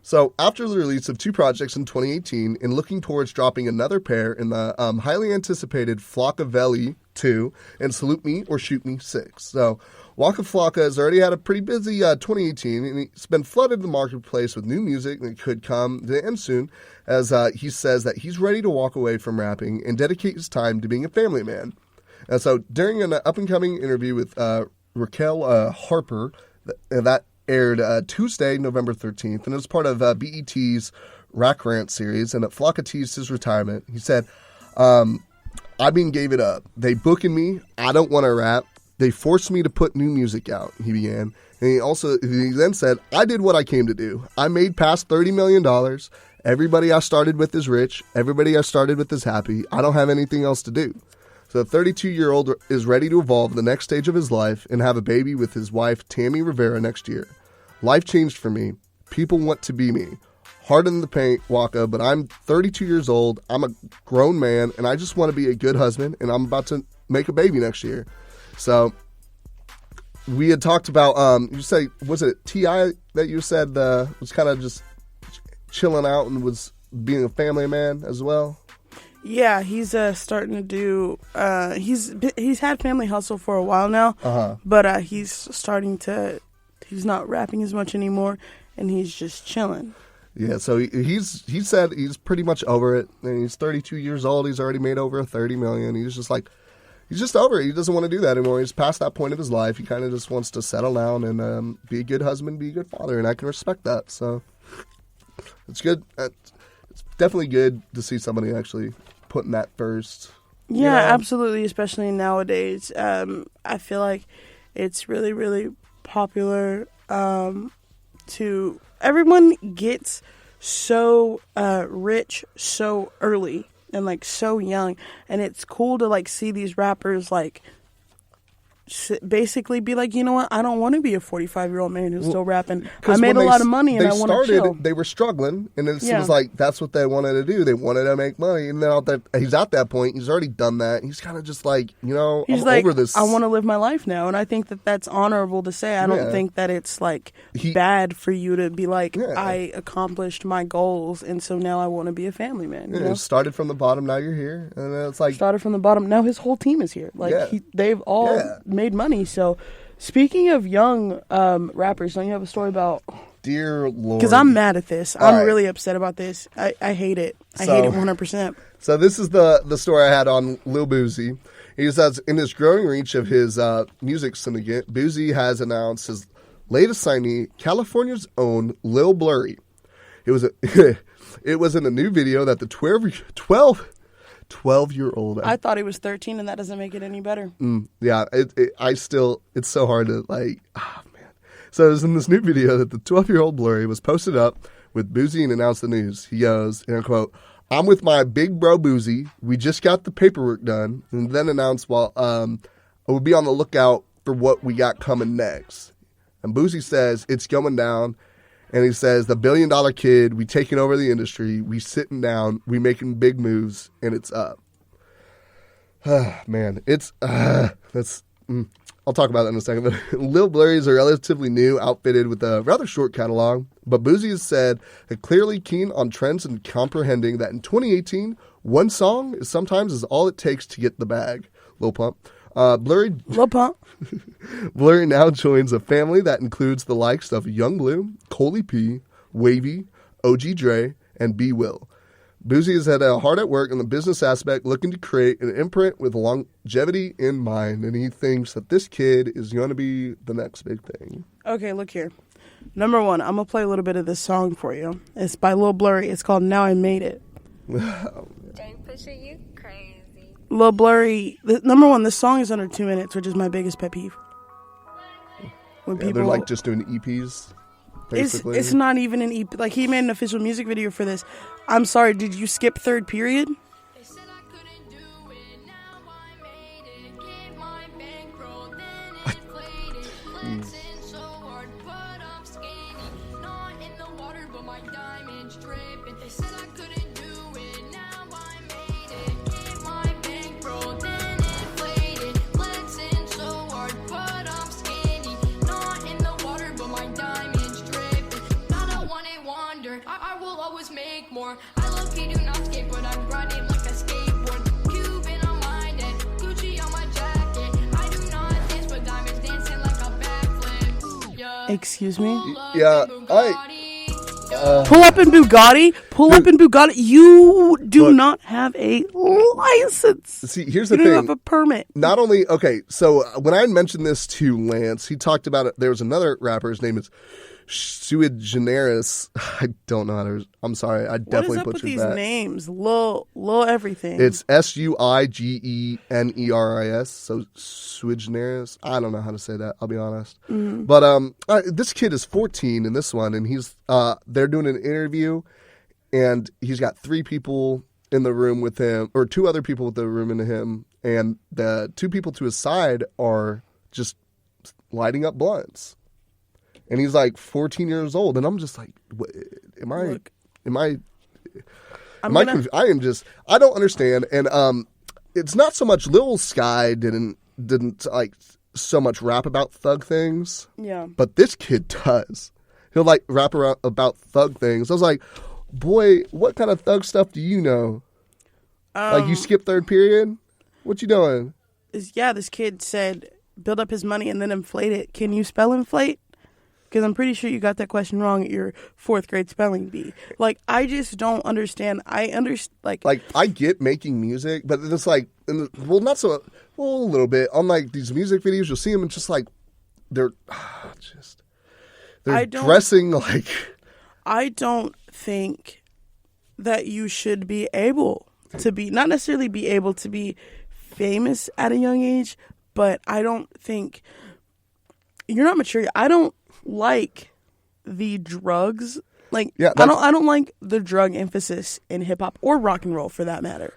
So after the release of 2 projects in 2018 and looking towards dropping another pair in the highly anticipated Flockavelli 2 and Salute Me or Shoot Me 6. So Waka Flaka has already had a pretty busy 2018 and he's been flooded the marketplace with new music that could come to end soon as he says that he's ready to walk away from rapping and dedicate his time to being a family man. And so during an up-and-coming interview with Raquel Harper that aired Tuesday, November 13th, and it was part of BET's Rack Rant series, and Flaka teased his retirement. He said, I gave it up. They booking me. I don't want to rap. They forced me to put new music out, he began. And he then said, I did what I came to do. I made past $30 million. Everybody I started with is rich. Everybody I started with is happy. I don't have anything else to do. So the 32-year-old is ready to evolve the next stage of his life and have a baby with his wife, Tammy Rivera, next year. Life changed for me. People want to be me. Hard in the paint, Waka, but I'm 32 years old. I'm a grown man, and I just want to be a good husband, and I'm about to make a baby next year. So we had talked about, you say, was it T.I. that you said was kind of just chilling out and was being a family man as well? Yeah, he's starting to do. He's had Family Hustle for a while now, but he's starting to. He's not rapping as much anymore, and he's just chilling. Yeah, so he said he's pretty much over it. And he's 32 years old. He's already made over $30 million. He's just over it. He doesn't want to do that anymore. He's past that point of his life. He kind of just wants to settle down and be a good husband, be a good father, and I can respect that. So it's good. It's definitely good to see somebody actually putting that first. Yeah, absolutely, especially nowadays. I feel like it's really, really popular to everyone gets so rich so early and like so young, and it's cool to like see these rappers like basically be like, you know what, I don't want to be a 45-year-old man who's still rapping. I made a lot of money and I want to chill. They were struggling, and it was like that's what they wanted to do. They wanted to make money, and now that he's at that point, he's already done that. He's kind of just like, you know, he's I'm like, over this. I want to live my life now, and I think that that's honorable to say. I don't think that it's like bad for you to be like, I accomplished my goals, and so now I want to be a family man. You know? Started from the bottom, now you're here, and it's like started from the bottom. Now his whole team is here. Like they've all made money. So speaking of young rappers, don't you have a story about? Dear Lord, because I'm mad at this. I'm really upset about this. I hate it. I hate it 100%. So this is the story I had on Lil Boozy. He says, in his growing reach of his music syndicate, Boozy has announced his latest signee, California's own Lil Blurry. It was in a new video that the 12-year-old. I thought he was 13, and that doesn't make it any better. Yeah, it's so hard to like, man. So it was in this new video that the 12-year-old Blurry was posted up with Boozy and announced the news. He goes, and I quote, I'm with my big bro Boozy. We just got the paperwork done, and then announced, I will be on the lookout for what we got coming next. And Boozy says, it's going down. And he says, the $1 billion kid, we taking over the industry, we sitting down, we making big moves, and it's up. Man, it's, I'll talk about that in a second. But Lil Blurry is a relatively new, outfitted with a rather short catalog. But Boozy has said that clearly keen on trends and comprehending that in 2018, one song is sometimes all it takes to get the bag. Lil Pump. Blurry now joins a family that includes the likes of Young Blue, Coley P, Wavy, OG Dre, and B Will. Boozy is hard at work in the business aspect, looking to create an imprint with longevity in mind, and he thinks that this kid is going to be the next big thing. Okay, look here. Number one, I'm going to play a little bit of this song for you. It's by Lil Blurry. It's called Now I Made It. Don't push it, you crazy. Lil Blurry, number one, this song is under 2 minutes, which is my biggest pet peeve. When They're like just doing EPs. Basically. It's not even an EP. Like, he made an official music video for this. I'm sorry, did you skip third period? They said I couldn't do it, now I made it. Get my bankroll, then inflated. Flexing so hard, but I'm skinny. Not in the water, but my diamonds dripping. They said I couldn't do it, now I made it. Get my bankroll, then inflated. Flexing so hard, but I'm skinny. Not in the water, but my diamonds dripping. Not a one-hit wonder, I will always make more. I low-key do not skate, but I ride it like a skateboard. Cuban on my neck, Gucci on my jacket. I do not dance, but diamonds dancing like a backflip. Yeah. Excuse me? Yeah, Pull up in Bugatti. Pull up in Bugatti. You do not have a license. See, here's the you thing. You don't have a permit. Not only, okay, so when I mentioned this to Lance, he talked about it. There was another rapper. His name is Sui Generis. I don't know how to. I'm sorry. I definitely butchered that. What is up with these that. names? Lil everything. It's Suigeneris. So Sui Generis. I don't know how to say that. I'll be honest. Mm-hmm. But this kid is 14 in this one, and he's they're doing an interview, and he's got 3 people in the room with him, or 2 other people with the room in him, and the 2 people to his side are just lighting up blunts. And he's like 14 years old, and I'm just like, what, I don't understand. And it's not so much Lil Sky didn't like so much rap about thug things. Yeah. But this kid does. He'll like rap about thug things. I was like, boy, what kind of thug stuff do you know? Like you skip third period? What you doing? This kid said build up his money and then inflate it. Can you spell inflate? Because I'm pretty sure you got that question wrong at your 4th grade spelling bee. Like, I just don't understand. I get making music, but it's like, not so, a little bit. On like these music videos, you'll see them and just like, they're dressing like. I don't think that you should be able to be, not necessarily be able to be famous at a young age, but I don't think, you're not mature. I don't like the drugs. Like, yeah, I don't like the drug emphasis in hip hop or rock and roll for that matter.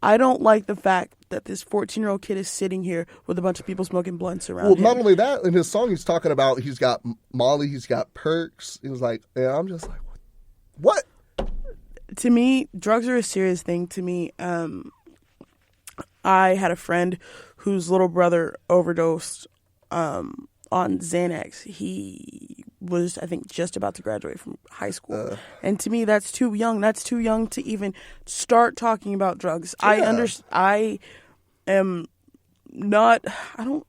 I don't like the fact that this 14-year-old kid is sitting here with a bunch of people smoking blunts around him. Not only that, in his song he's talking about he's got Molly, he's got perks. He was like, yeah, I'm just like, what? To me, drugs are a serious thing to me. I had a friend whose little brother overdosed on Xanax. He was, I think, just about to graduate from high school. And to me, that's too young. That's too young to even start talking about drugs. Yeah. I don't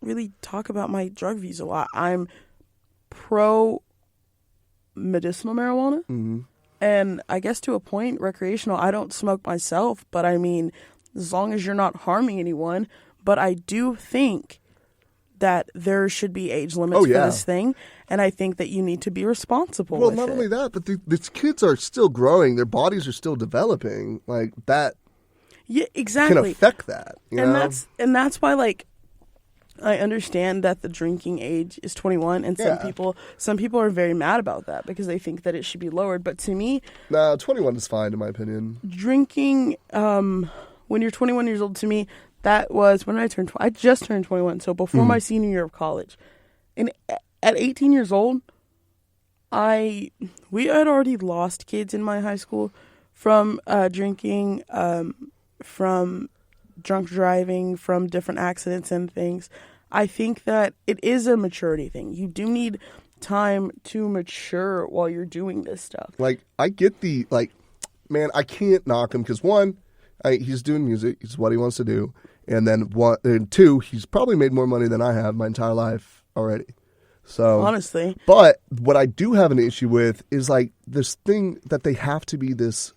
really talk about my drug views a lot. I'm pro medicinal marijuana. Mm-hmm. And I guess to a point, recreational. I don't smoke myself, but I mean, as long as you're not harming anyone. But I do think that there should be age limits for this thing, and I think that you need to be responsible with it. Well, not only that, but these kids are still growing. Their bodies are still developing. Like, that can affect that. You know? That's why, like, I understand that the drinking age is 21, and some people are very mad about that because they think that it should be lowered. But to me, 21 is fine in my opinion. Drinking when you're 21 years old, to me, that was when I turned. I just turned 21, so before my senior year of college. And at 18 years old, we had already lost kids in my high school from drinking, from drunk driving, from different accidents and things. I think that it is a maturity thing. You do need time to mature while you're doing this stuff. Like, I get man, I can't knock him because one, he's doing music. It's what he wants to do. And then two, he's probably made more money than I have my entire life already. So honestly, but what I do have an issue with is like this thing that they have to be this.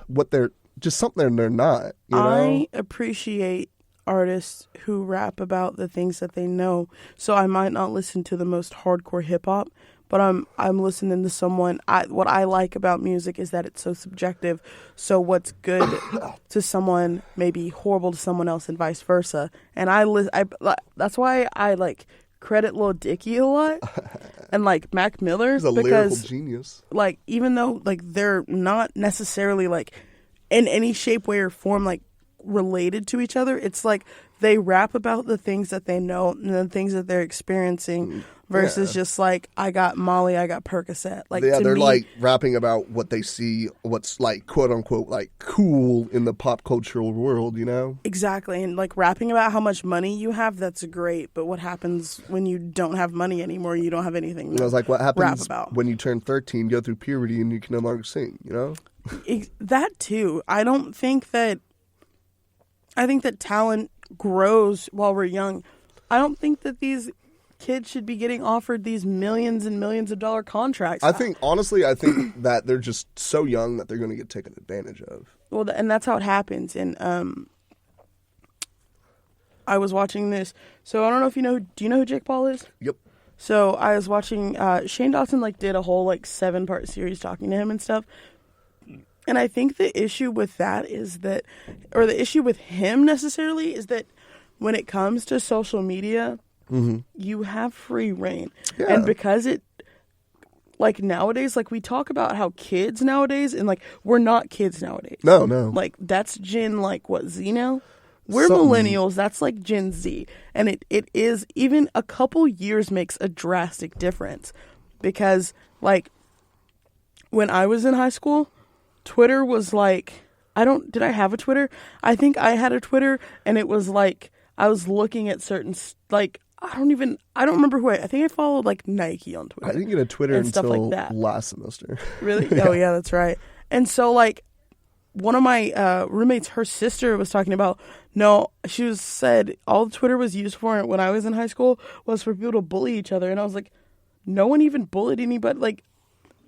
what they're just something they're not. You know? I appreciate artists who rap about the things that they know. So I might not listen to the most hardcore hip hop, but I'm listening to someone. What I like about music is that it's so subjective. So what's good to someone may be horrible to someone else, and vice versa. And that's why I like credit Lil Dicky a lot, and like Mac Miller. He's a lyrical genius. Like, even though like they're not necessarily like in any shape, way, or form like related to each other, it's like they rap about the things that they know and the things that they're experiencing versus just like, I got Molly, I got Percocet. Like, yeah, they're me, like rapping about what they see, what's like quote unquote like cool in the pop cultural world, you know? Exactly. And like rapping about how much money you have, that's great. But what happens when you don't have money anymore? You don't have anything to I was like, what rap happens about. when you turn 13, go through puberty, and you can no longer sing, you know? That too. I think that talent grows while we're young. I don't think that these kids should be getting offered these millions and millions of dollar contracts. I think that they're just so young that they're going to get taken advantage of. Well, and that's how it happens. And I was watching this. So I don't know if do you know who Jake Paul is? Yep. So I was watching, Shane Dawson like did a whole like 7-part series talking to him and stuff. And I think the issue with that is that, or the issue with him necessarily is that when it comes to social media, you have free reign. Yeah. And because it, like nowadays, like we talk about how kids nowadays, and like we're not kids nowadays. No. Like that's Gen, like what, Z now? We're Something. millennials, that's like Gen Z. And it is, even a couple years makes a drastic difference. Because like when I was in high school, Twitter was like, did I have a Twitter? I think I had a Twitter, and it was like, I was looking at certain, like, I don't remember who I think I followed like Nike on Twitter. I didn't get a Twitter and stuff until like that. last semester. Really? Oh yeah, that's right. And so like, one of my roommates, her sister was talking about, said all Twitter was used for when I was in high school was for people to bully each other. And I was like, no one even bullied anybody. Like,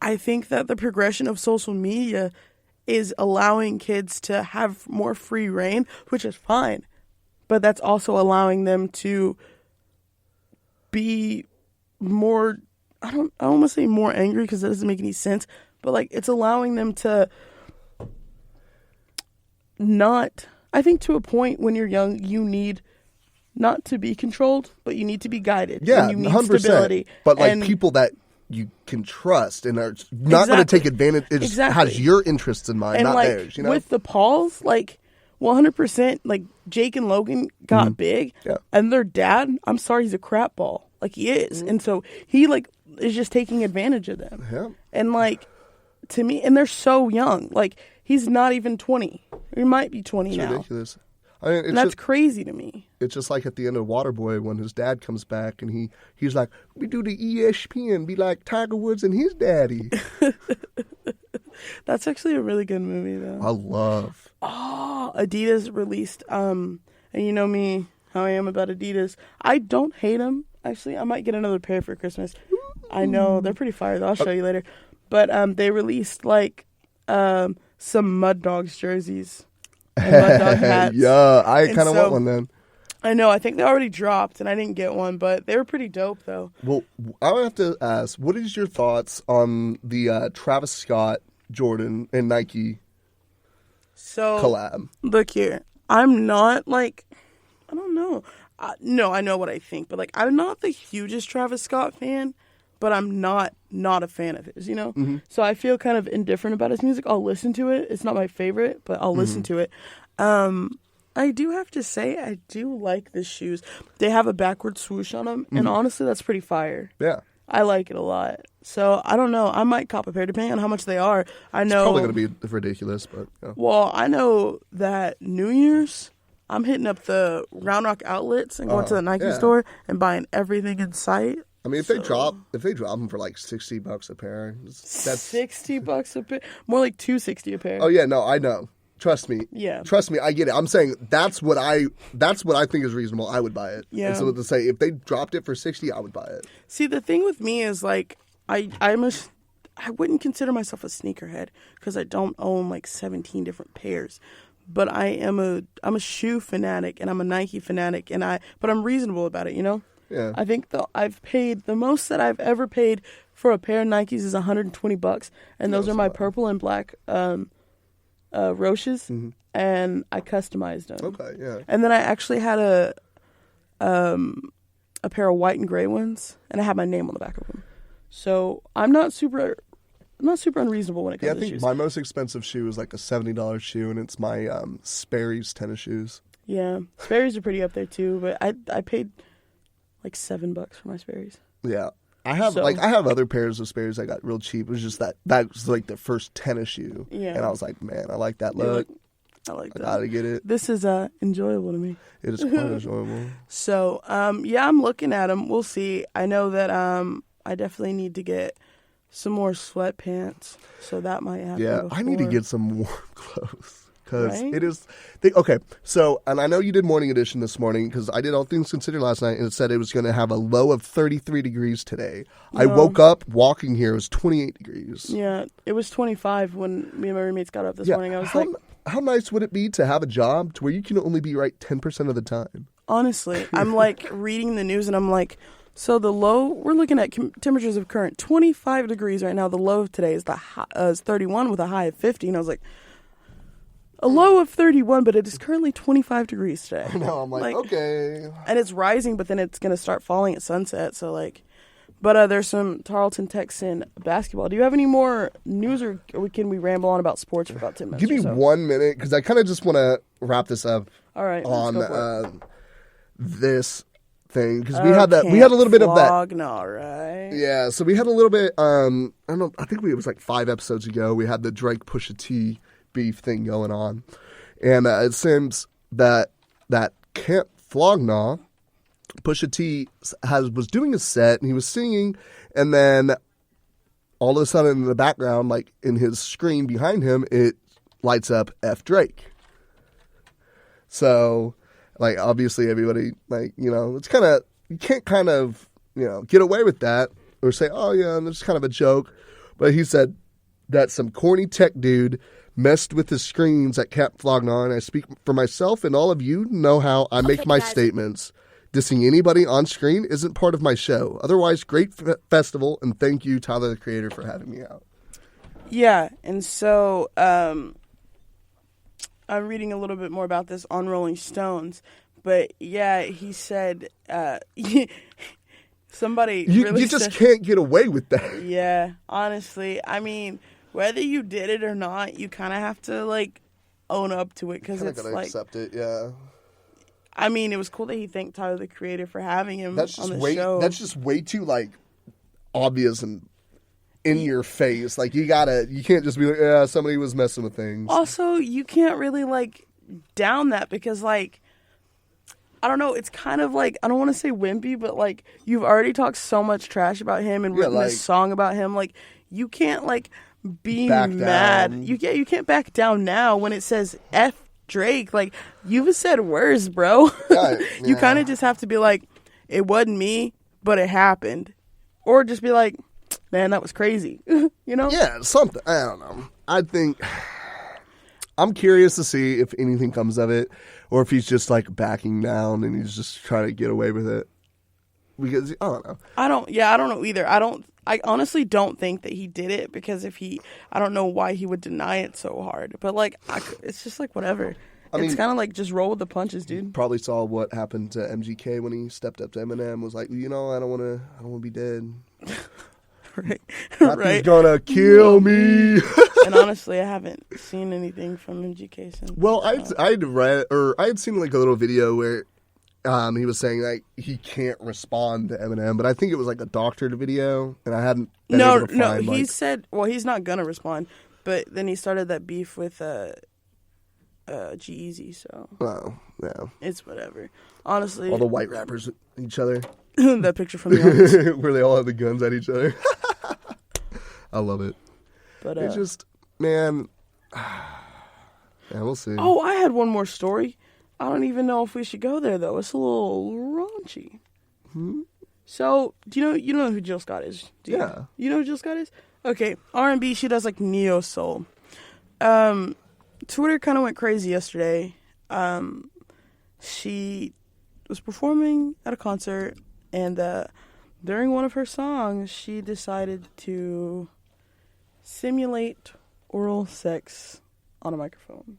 I think that the progression of social media is allowing kids to have more free reign, which is fine. But that's also allowing them to be more, I don't want to say more angry because that doesn't make any sense. But like, it's allowing them to not, I think to a point when you're young, you need not to be controlled, but you need to be guided. Yeah, and you need 100%. stability. But like and people that you can trust and are not going to take advantage. It just has your interests in mind, and not like, theirs. You know, with the Pauls, like 100%, like Jake and Logan got big, and their dad, I'm sorry, he's a crap ball, like he is, and so he like is just taking advantage of them. Yeah. And like, to me, and they're so young, like he's not even 20. He might be 20 now. Ridiculous. I mean, And that's crazy to me. It's just like at the end of Waterboy when his dad comes back and he's like, we do the ESPN, be like Tiger Woods and his daddy. That's actually a really good movie, though. I love. Oh, Adidas released, and you know me, how I am about Adidas. I don't hate them. Actually, I might get another pair for Christmas. I know, they're pretty fire, though. I'll show you later. But they released, like, some Mud Dogs jerseys. And Mud Dog hats. Yeah, I kind of want one then. I know. I think they already dropped, and I didn't get one, but they were pretty dope, though. Well, I have to ask, what is your thoughts on the Travis Scott, Jordan, and Nike collab? Look here. I'm not, like, I don't know. No, I know what I think, but, like, I'm not the hugest Travis Scott fan, but I'm not a fan of his, you know? Mm-hmm. So I feel kind of indifferent about his music. I'll listen to it. It's not my favorite, but I'll listen to it. I do have to say, I do like the shoes. They have a backward swoosh on them, and honestly, that's pretty fire. Yeah. I like it a lot. So, I don't know. I might cop a pair depending on how much they are. I know. It's probably going to be ridiculous, but yeah. Well, I know that New Year's, I'm hitting up the Round Rock outlets and going to the Nike store and buying everything in sight. I mean, if they drop them for like $60 a pair, that's $60 a pair, more like $260 a pair. Oh yeah, no, I know. Trust me. Yeah. Trust me, I get it. I'm saying that's what I think is reasonable. I would buy it. Yeah. And so to say if they dropped it for $60, I would buy it. See, the thing with me is like I'm I wouldn't consider myself a sneakerhead because I don't own like 17 different pairs. But I'm a shoe fanatic and I'm a Nike fanatic but I'm reasonable about it, you know? Yeah. I think I've paid the most that I've ever paid for a pair of Nikes is $120, and those are my purple and black Roches, and I customized them. Okay, yeah. And then I actually had a pair of white and gray ones, and I had my name on the back of them. So I'm not super unreasonable when it comes to shoes. I think my most expensive shoe is like a $70 shoe, and it's my Sperry's tennis shoes. Yeah, Sperry's are pretty up there too, but I paid like $7 for my Sperry's. Yeah. I have other pairs of Sperry's I got real cheap. It was just that was like the first tennis shoe. Yeah. And I was like, man, I like that look. I like that. I gotta get it. This is enjoyable to me. It is quite enjoyable. So, yeah, I'm looking at them. We'll see. I know that I definitely need to get some more sweatpants, so that might happen. Yeah, before. I need to get some warm clothes. Because right? it is... okay, so, and I know you did Morning Edition this morning, because I did All Things Considered last night, and it said it was going to have a low of 33 degrees today. I woke up, walking here, it was 28 degrees. Yeah, it was 25 when me and my roommates got up this morning. I was like... How nice would it be to have a job to where you can only be right 10% of the time? Honestly, I'm like reading the news, and I'm like... So the low, we're looking at temperatures of current 25 degrees right now. The low of today is is 31 with a high of 50, and I was like... A low of 31, but it is currently 25 degrees today. I know, I'm like, okay. And it's rising, but then it's going to start falling at sunset. So, but there's some Tarleton, Texan basketball. Do you have any more news, or can we ramble on about sports for about 10 minutes? Give me 1 minute, because I kind of just want to wrap this up. All right, on this thing, because we had a little bit of that. No, right? Yeah, so we had a little bit. I don't know. I think it was like 5 episodes ago. We had the Drake Pusha T beef thing going on, and it seems that Camp Flognaw, Pusha T was doing a set and he was singing, and then all of a sudden in the background, like in his screen behind him, it lights up F Drake. So, like, obviously everybody, like, you know, it's kind of, you can't kind of, you know, get away with that or say, oh yeah, it's kind of a joke. But he said that some corny tech dude messed with the screens at Camp Flognaw, and I speak for myself and all of you know how I make my statements. Dissing anybody on screen isn't part of my show. Otherwise, great festival, and thank you, Tyler, the Creator, for having me out. Yeah, and so I'm reading a little bit more about this on Rolling Stones, but yeah, he said somebody really you just can't get away with that. Yeah, honestly, I mean, whether you did it or not, you kind of have to, like, own up to it, because it's like... accept it, yeah. I mean, it was cool that he thanked Tyler, the Creator, for having him on the show. That's just way too, like, obvious and in your face. Like, you can't just be like, yeah, somebody was messing with things. Also, you can't really, like, down that, because, like, I don't know, it's kind of like, I don't want to say wimpy, but, like, you've already talked so much trash about him and written this song about him. Like, you can't, like... be mad. You can't back down now when it says F Drake. Like, you've said worse, bro. Yeah, you kind of just have to be like, it wasn't me, but it happened. Or just be like, man, that was crazy. You know? Yeah, something. I don't know. I think I'm curious to see if anything comes of it, or if he's just like backing down and he's just trying to get away with it. Because I don't know. I don't know either. I honestly don't think that he did it, because I don't know why he would deny it so hard. But, like, it's just like, whatever. It's kind of like, just roll with the punches, dude. Probably saw what happened to MGK when he stepped up to Eminem. Was like, you know, I don't want to be dead. Right. He's gonna kill me. And honestly, I haven't seen anything from MGK since. Well, I had seen like a little video where he was saying like he can't respond to Eminem, but I think it was like a doctored video, and I hadn't been able to find, he said, well, he's not gonna respond, but then he started that beef with G-Eazy, so yeah, it's whatever. Honestly, all the white rappers at each other. That picture from the office where they all have the guns at each other. I love it. But it's just, man, we'll see. Oh, I had one more story. I don't even know if we should go there, though. It's a little raunchy. So, do you know who Jill Scott is? Yeah. You know who Jill Scott is? Okay, R&B, she does like neo soul. Twitter kind of went crazy yesterday. She was performing at a concert, and during one of her songs, she decided to simulate oral sex on a microphone.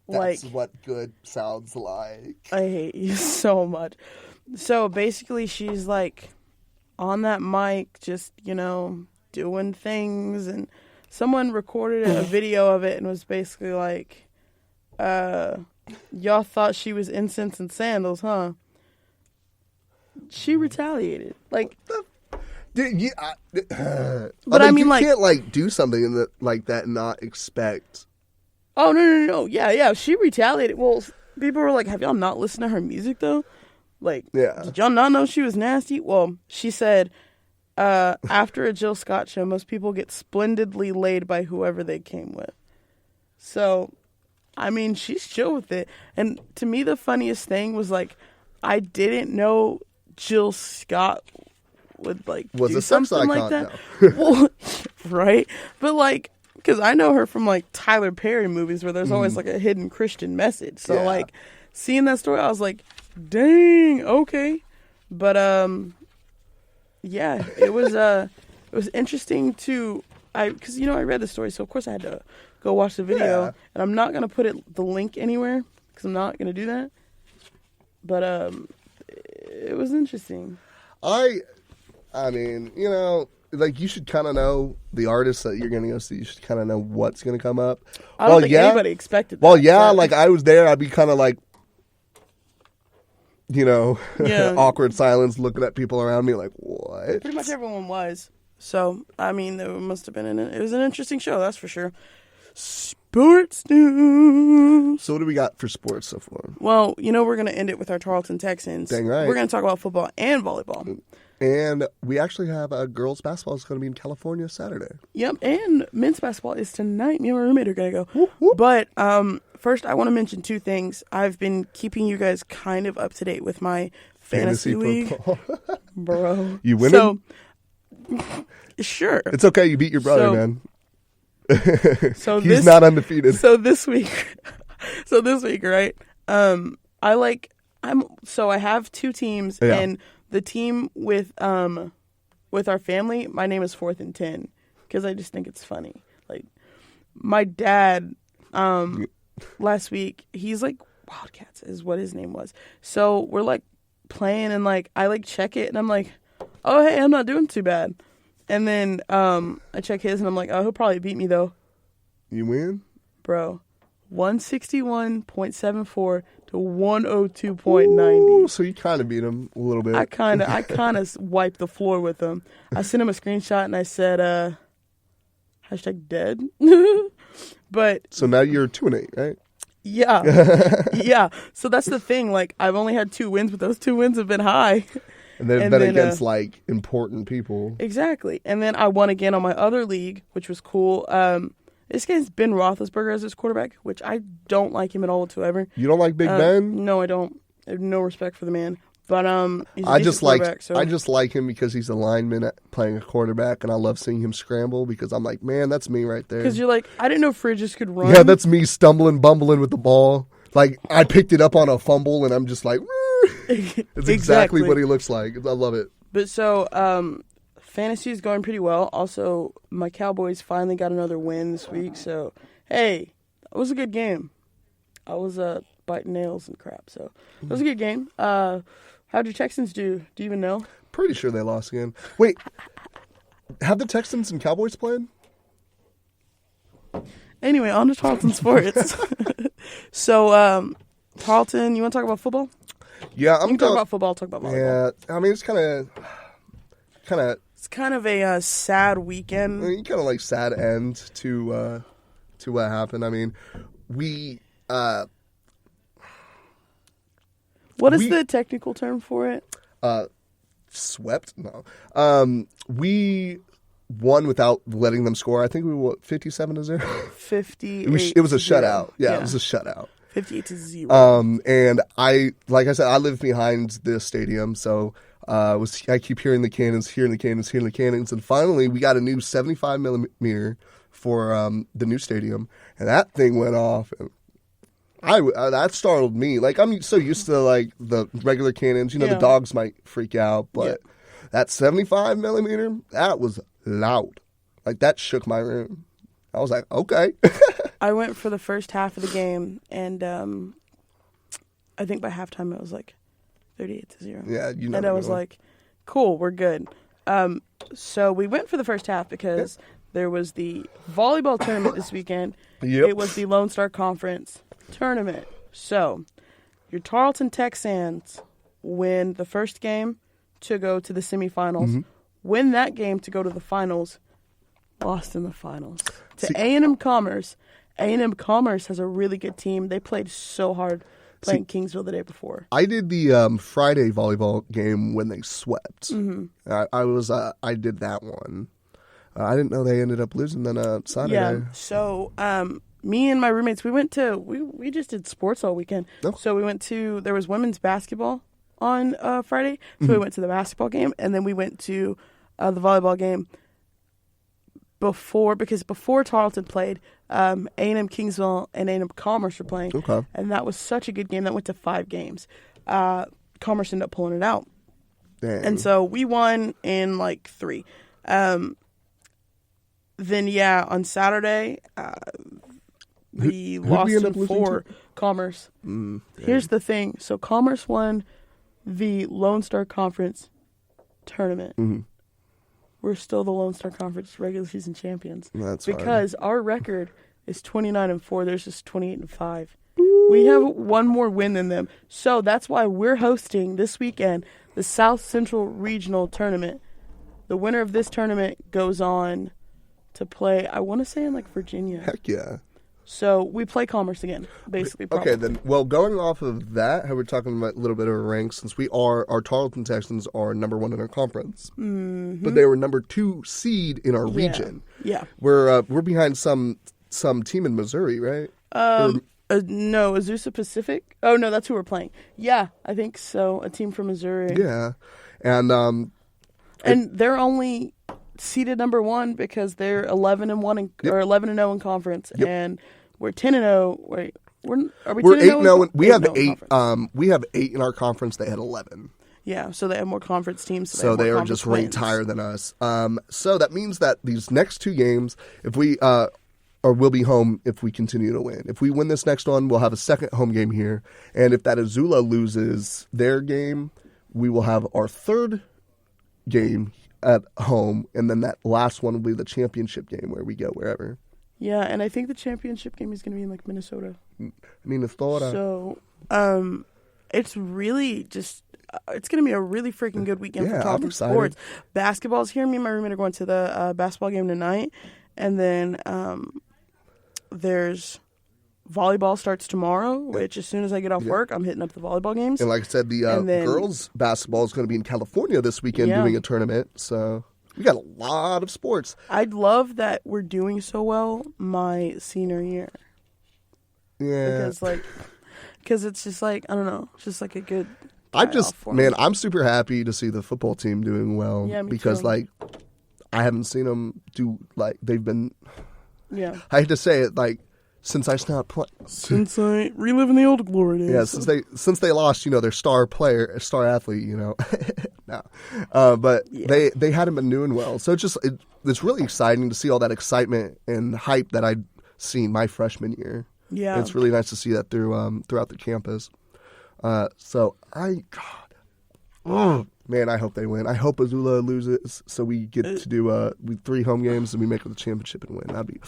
That's what good sounds like. I hate you so much. So basically, she's like on that mic, just, doing things, and someone recorded a video of it and was basically like, y'all thought she was incense and sandals, huh? She retaliated. Like, Dude, you can't do something like that and not expect. oh, no. Yeah, she retaliated. Well, people were like, have y'all not listened to her music, though? Like, Yeah. did y'all not know she was nasty? Well, she said, after a Jill Scott show, most people get splendidly laid by whoever they came with. So, I mean, she's chill with it. And to me, the funniest thing was, like, I didn't know Jill Scott would, like, Was do a sex something like icon, that. Well, right? But, like, because I know her from, like, Tyler Perry movies where there's always, like, a hidden Christian message. So, Yeah. like, seeing that story, I was like, dang, okay. But, yeah, it was interesting because, I read the story, so of course I had to go watch the video. Yeah. And I'm not going to put the link anywhere because I'm not going to do that. But, it was interesting. I mean, you should kind of know the artists that you're going to go see. You should kind of know what's going to come up. I don't think anybody expected that. Well, yeah, but- like I was there. I'd be kind of like, Yeah. awkward silence looking at people around me like, what? Pretty much everyone was. So, I mean, it must have been it was an interesting show, that's for sure. Sports news. So what do we got for sports so far? Well, we're going to end it with our Tarleton Texans. Dang right. We're going to talk about football and volleyball. And we actually have girls basketball is going to be in California Saturday. Yep, and men's basketball is tonight. Me and my roommate are going to go. Whoop, whoop. But first, I want to mention two things. I've been keeping you guys kind of up to date with my fantasy league. football. Bro. You winning? So, sure. It's okay. You beat your brother, So- man. So He's not undefeated. So this week, right? I have two teams, Yeah. and the team with our family, my name is 4th and 10 because I just think it's funny. Like my dad, last week, he's like Wildcats is what his name was. So we're like playing, and like I like check it, and I'm like, oh hey, I'm not doing too bad. And then I check his, and I'm like, oh, he'll probably beat me, though. You win? Bro, 161.74 to 102.90. So you kind of beat him a little bit. I kind of wiped the floor with him. I sent him a screenshot, and I said, #dead. But So now you're 2-8, right? yeah, yeah. So that's the thing. Like, I've only had 2 wins, but those 2 wins have been high. And they've And been then, against like important people. Exactly. And then I won again on my other league, which was cool. This guy's Ben Roethlisberger as his quarterback, which I don't like him at all whatsoever. You don't like Big Ben? No, I don't. I have no respect for the man. But he's a I decent just like quarterback, so. I just like him because he's a lineman playing a quarterback, and I love seeing him scramble because I'm like, man, that's me right there. Because you're like, I didn't know Fridges could run. Yeah, that's me stumbling, bumbling with the ball. Like I picked it up on a fumble, and I'm just like, it's exactly what he looks like. I love it. But so, fantasy is going pretty well. Also, my Cowboys finally got another win this week. So, hey, it was a good game. I was biting nails and crap. So, it was a good game. How'd your Texans do? Do you even know? Pretty sure they lost again. Wait, have the Texans and Cowboys played? Anyway, on to Tarleton sports. So, Tarleton, you want to talk about football? Yeah, You can talk about football, talk about volleyball. Yeah, I mean it's kind of It's kind of a sad weekend. kind of like sad end to what happened. I mean, we What is the technical term for it? swept. No, we won without letting them score. I think we were 57-0. 58. It was a shutout. Yeah, it was a shutout. 58-0. And like I said, I live behind the stadium, so I keep hearing the cannons, and finally we got a new 75 millimeter for the new stadium, and that thing went off. And that startled me. Like, I'm so used to like the regular cannons, the dogs might freak out, but that 75 millimeter, that was loud. Like, that shook my room. I was like, okay. I went for the first half of the game, and I think by halftime it was like 38-0. Yeah, and I was like, cool, we're good. So we went for the first half because there was the volleyball tournament this weekend. Yep. It was the Lone Star Conference tournament. So your Tarleton Texans win the first game to go to the semifinals, win that game to go to the finals, lost in the finals to A&M Commerce. A&M Commerce has a really good team. They played so hard playing Kingsville the day before. I did the Friday volleyball game when they swept. I did that one. I didn't know they ended up losing then Saturday. Yeah. So me and my roommates, we just did sports all weekend. Oh. So we went there was women's basketball on Friday. So we went to the basketball game, and then we went to the volleyball game before Tarleton played, A&M Kingsville and A&M Commerce were playing. Okay. And that was such a good game. That went to 5 games. Commerce ended up pulling it out. Dang. And so we won in like 3. Then, on Saturday, we lost end up in losing 4, to? Commerce. Here's the thing. So Commerce won the Lone Star Conference tournament. We're still the Lone Star Conference regular season champions. That's because our record is 29-4. There's just 28-5. We have one more win than them. So that's why we're hosting this weekend the South Central Regional Tournament. The winner of this tournament goes on to play, I want to say, in like Virginia. Heck yeah. So we play Commerce again, basically. Okay, then. Well, going off of that, how we're talking about a little bit of a rank, since our Tarleton Texans are number 1 in our conference, but they were number 2 seed in our region. Yeah. We're behind some team in Missouri, right? No, Azusa Pacific. Oh no, that's who we're playing. Yeah, I think so. A team from Missouri. Yeah, and they're only seeded number 1 because they're 11-1 or 11-0 in conference, and we're 10-0. Wait, are we? We're 8-0? We have 8. We have 8 in our conference. They had 11. Yeah, so they have more conference teams. So they are just ranked higher than us. So that means that these next 2 games, if we or we'll be home if we continue to win. If we win this next one, we'll have a second home game here, and if that Azula loses their game, we will have our 3rd game at home, and then that last one will be the championship game where we go wherever. Yeah, and I think the championship game is going to be in like Minnesota. Minnesota. So, it's really just it's going to be a really freaking good weekend for Tarleton sports. Basketball's here. Me and my roommate are going to the basketball game tonight, and then there's volleyball starts tomorrow, which as soon as I get off work, I'm hitting up the volleyball games. And like I said, the girls' basketball is going to be in California this weekend doing a tournament. So we got a lot of sports. I'd love that we're doing so well my senior year. Yeah. Because it's just like, I don't know, it's just like a good I'm super happy to see the football team doing well. Yeah, me because too. like I haven't seen them do they've been. Yeah. I hate to say it, since I stopped playing. Since I reliving the old glory days. Yeah, since they lost, their star athlete, no. But they hadn't been doing well. So it's really exciting to see all that excitement and hype that I'd seen my freshman year. Yeah. And it's really nice to see that throughout the campus. Man, I hope they win. I hope Azula loses so we get to do 3 home games and we make it to the championship and win. That'd be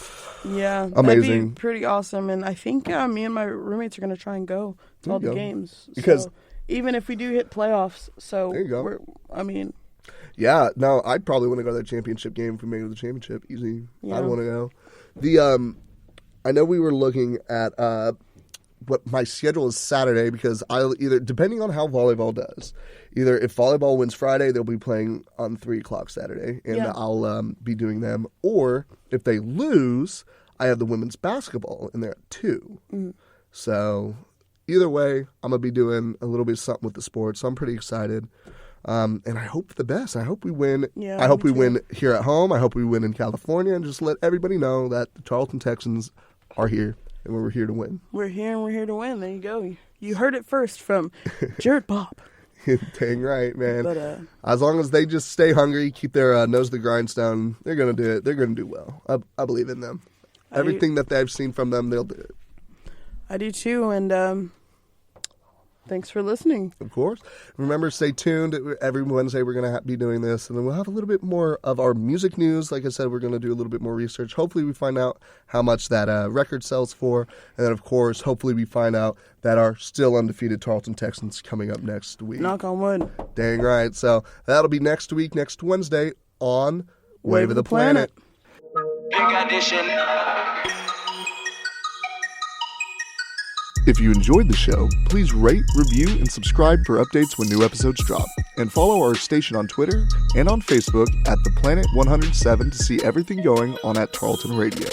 amazing. That'd be pretty awesome. And I think me and my roommates are going to try and go to all the games. Because even if we do hit playoffs, there you go. Yeah, no, I'd probably want to go to that championship game if we make it to the championship. Easy. Yeah. I'd want to go. I know we were looking at what my schedule is Saturday because I'll either, depending on how volleyball does, either if volleyball wins Friday, they'll be playing on 3 o'clock Saturday, and I'll be doing them. Or if they lose, I have the women's basketball, and they're at 2. Mm-hmm. So either way, I'm going to be doing a little bit of something with the sport, so I'm pretty excited. And I hope the best. I hope we win. Yeah, I hope me we too. win here at home. I hope we win in California, and just let everybody know that the Tarleton Texans are here, and we're here to win. We're here and we're here to win. There you go. You heard it first from Jared Bopp. Dang right, man. But, as long as they just stay hungry, keep their nose to the grindstone, they're going to do it. They're going to do well. I believe in them. Everything that they've seen from them, they'll do it. I do too, and thanks for listening. Of course. Remember, stay tuned. Every Wednesday we're going to be doing this, and then we'll have a little bit more of our music news. Like I said, we're going to do a little bit more research. Hopefully we find out how much that record sells for, and then, of course, hopefully we find out that our still undefeated Tarleton Texans coming up next week. Knock on wood. Dang right. So that'll be next week, next Wednesday on Wave of the Planet. Big audition. If you enjoyed the show, please rate, review, and subscribe for updates when new episodes drop. And follow our station on Twitter and on Facebook at The Planet 107 to see everything going on at Tarleton Radio.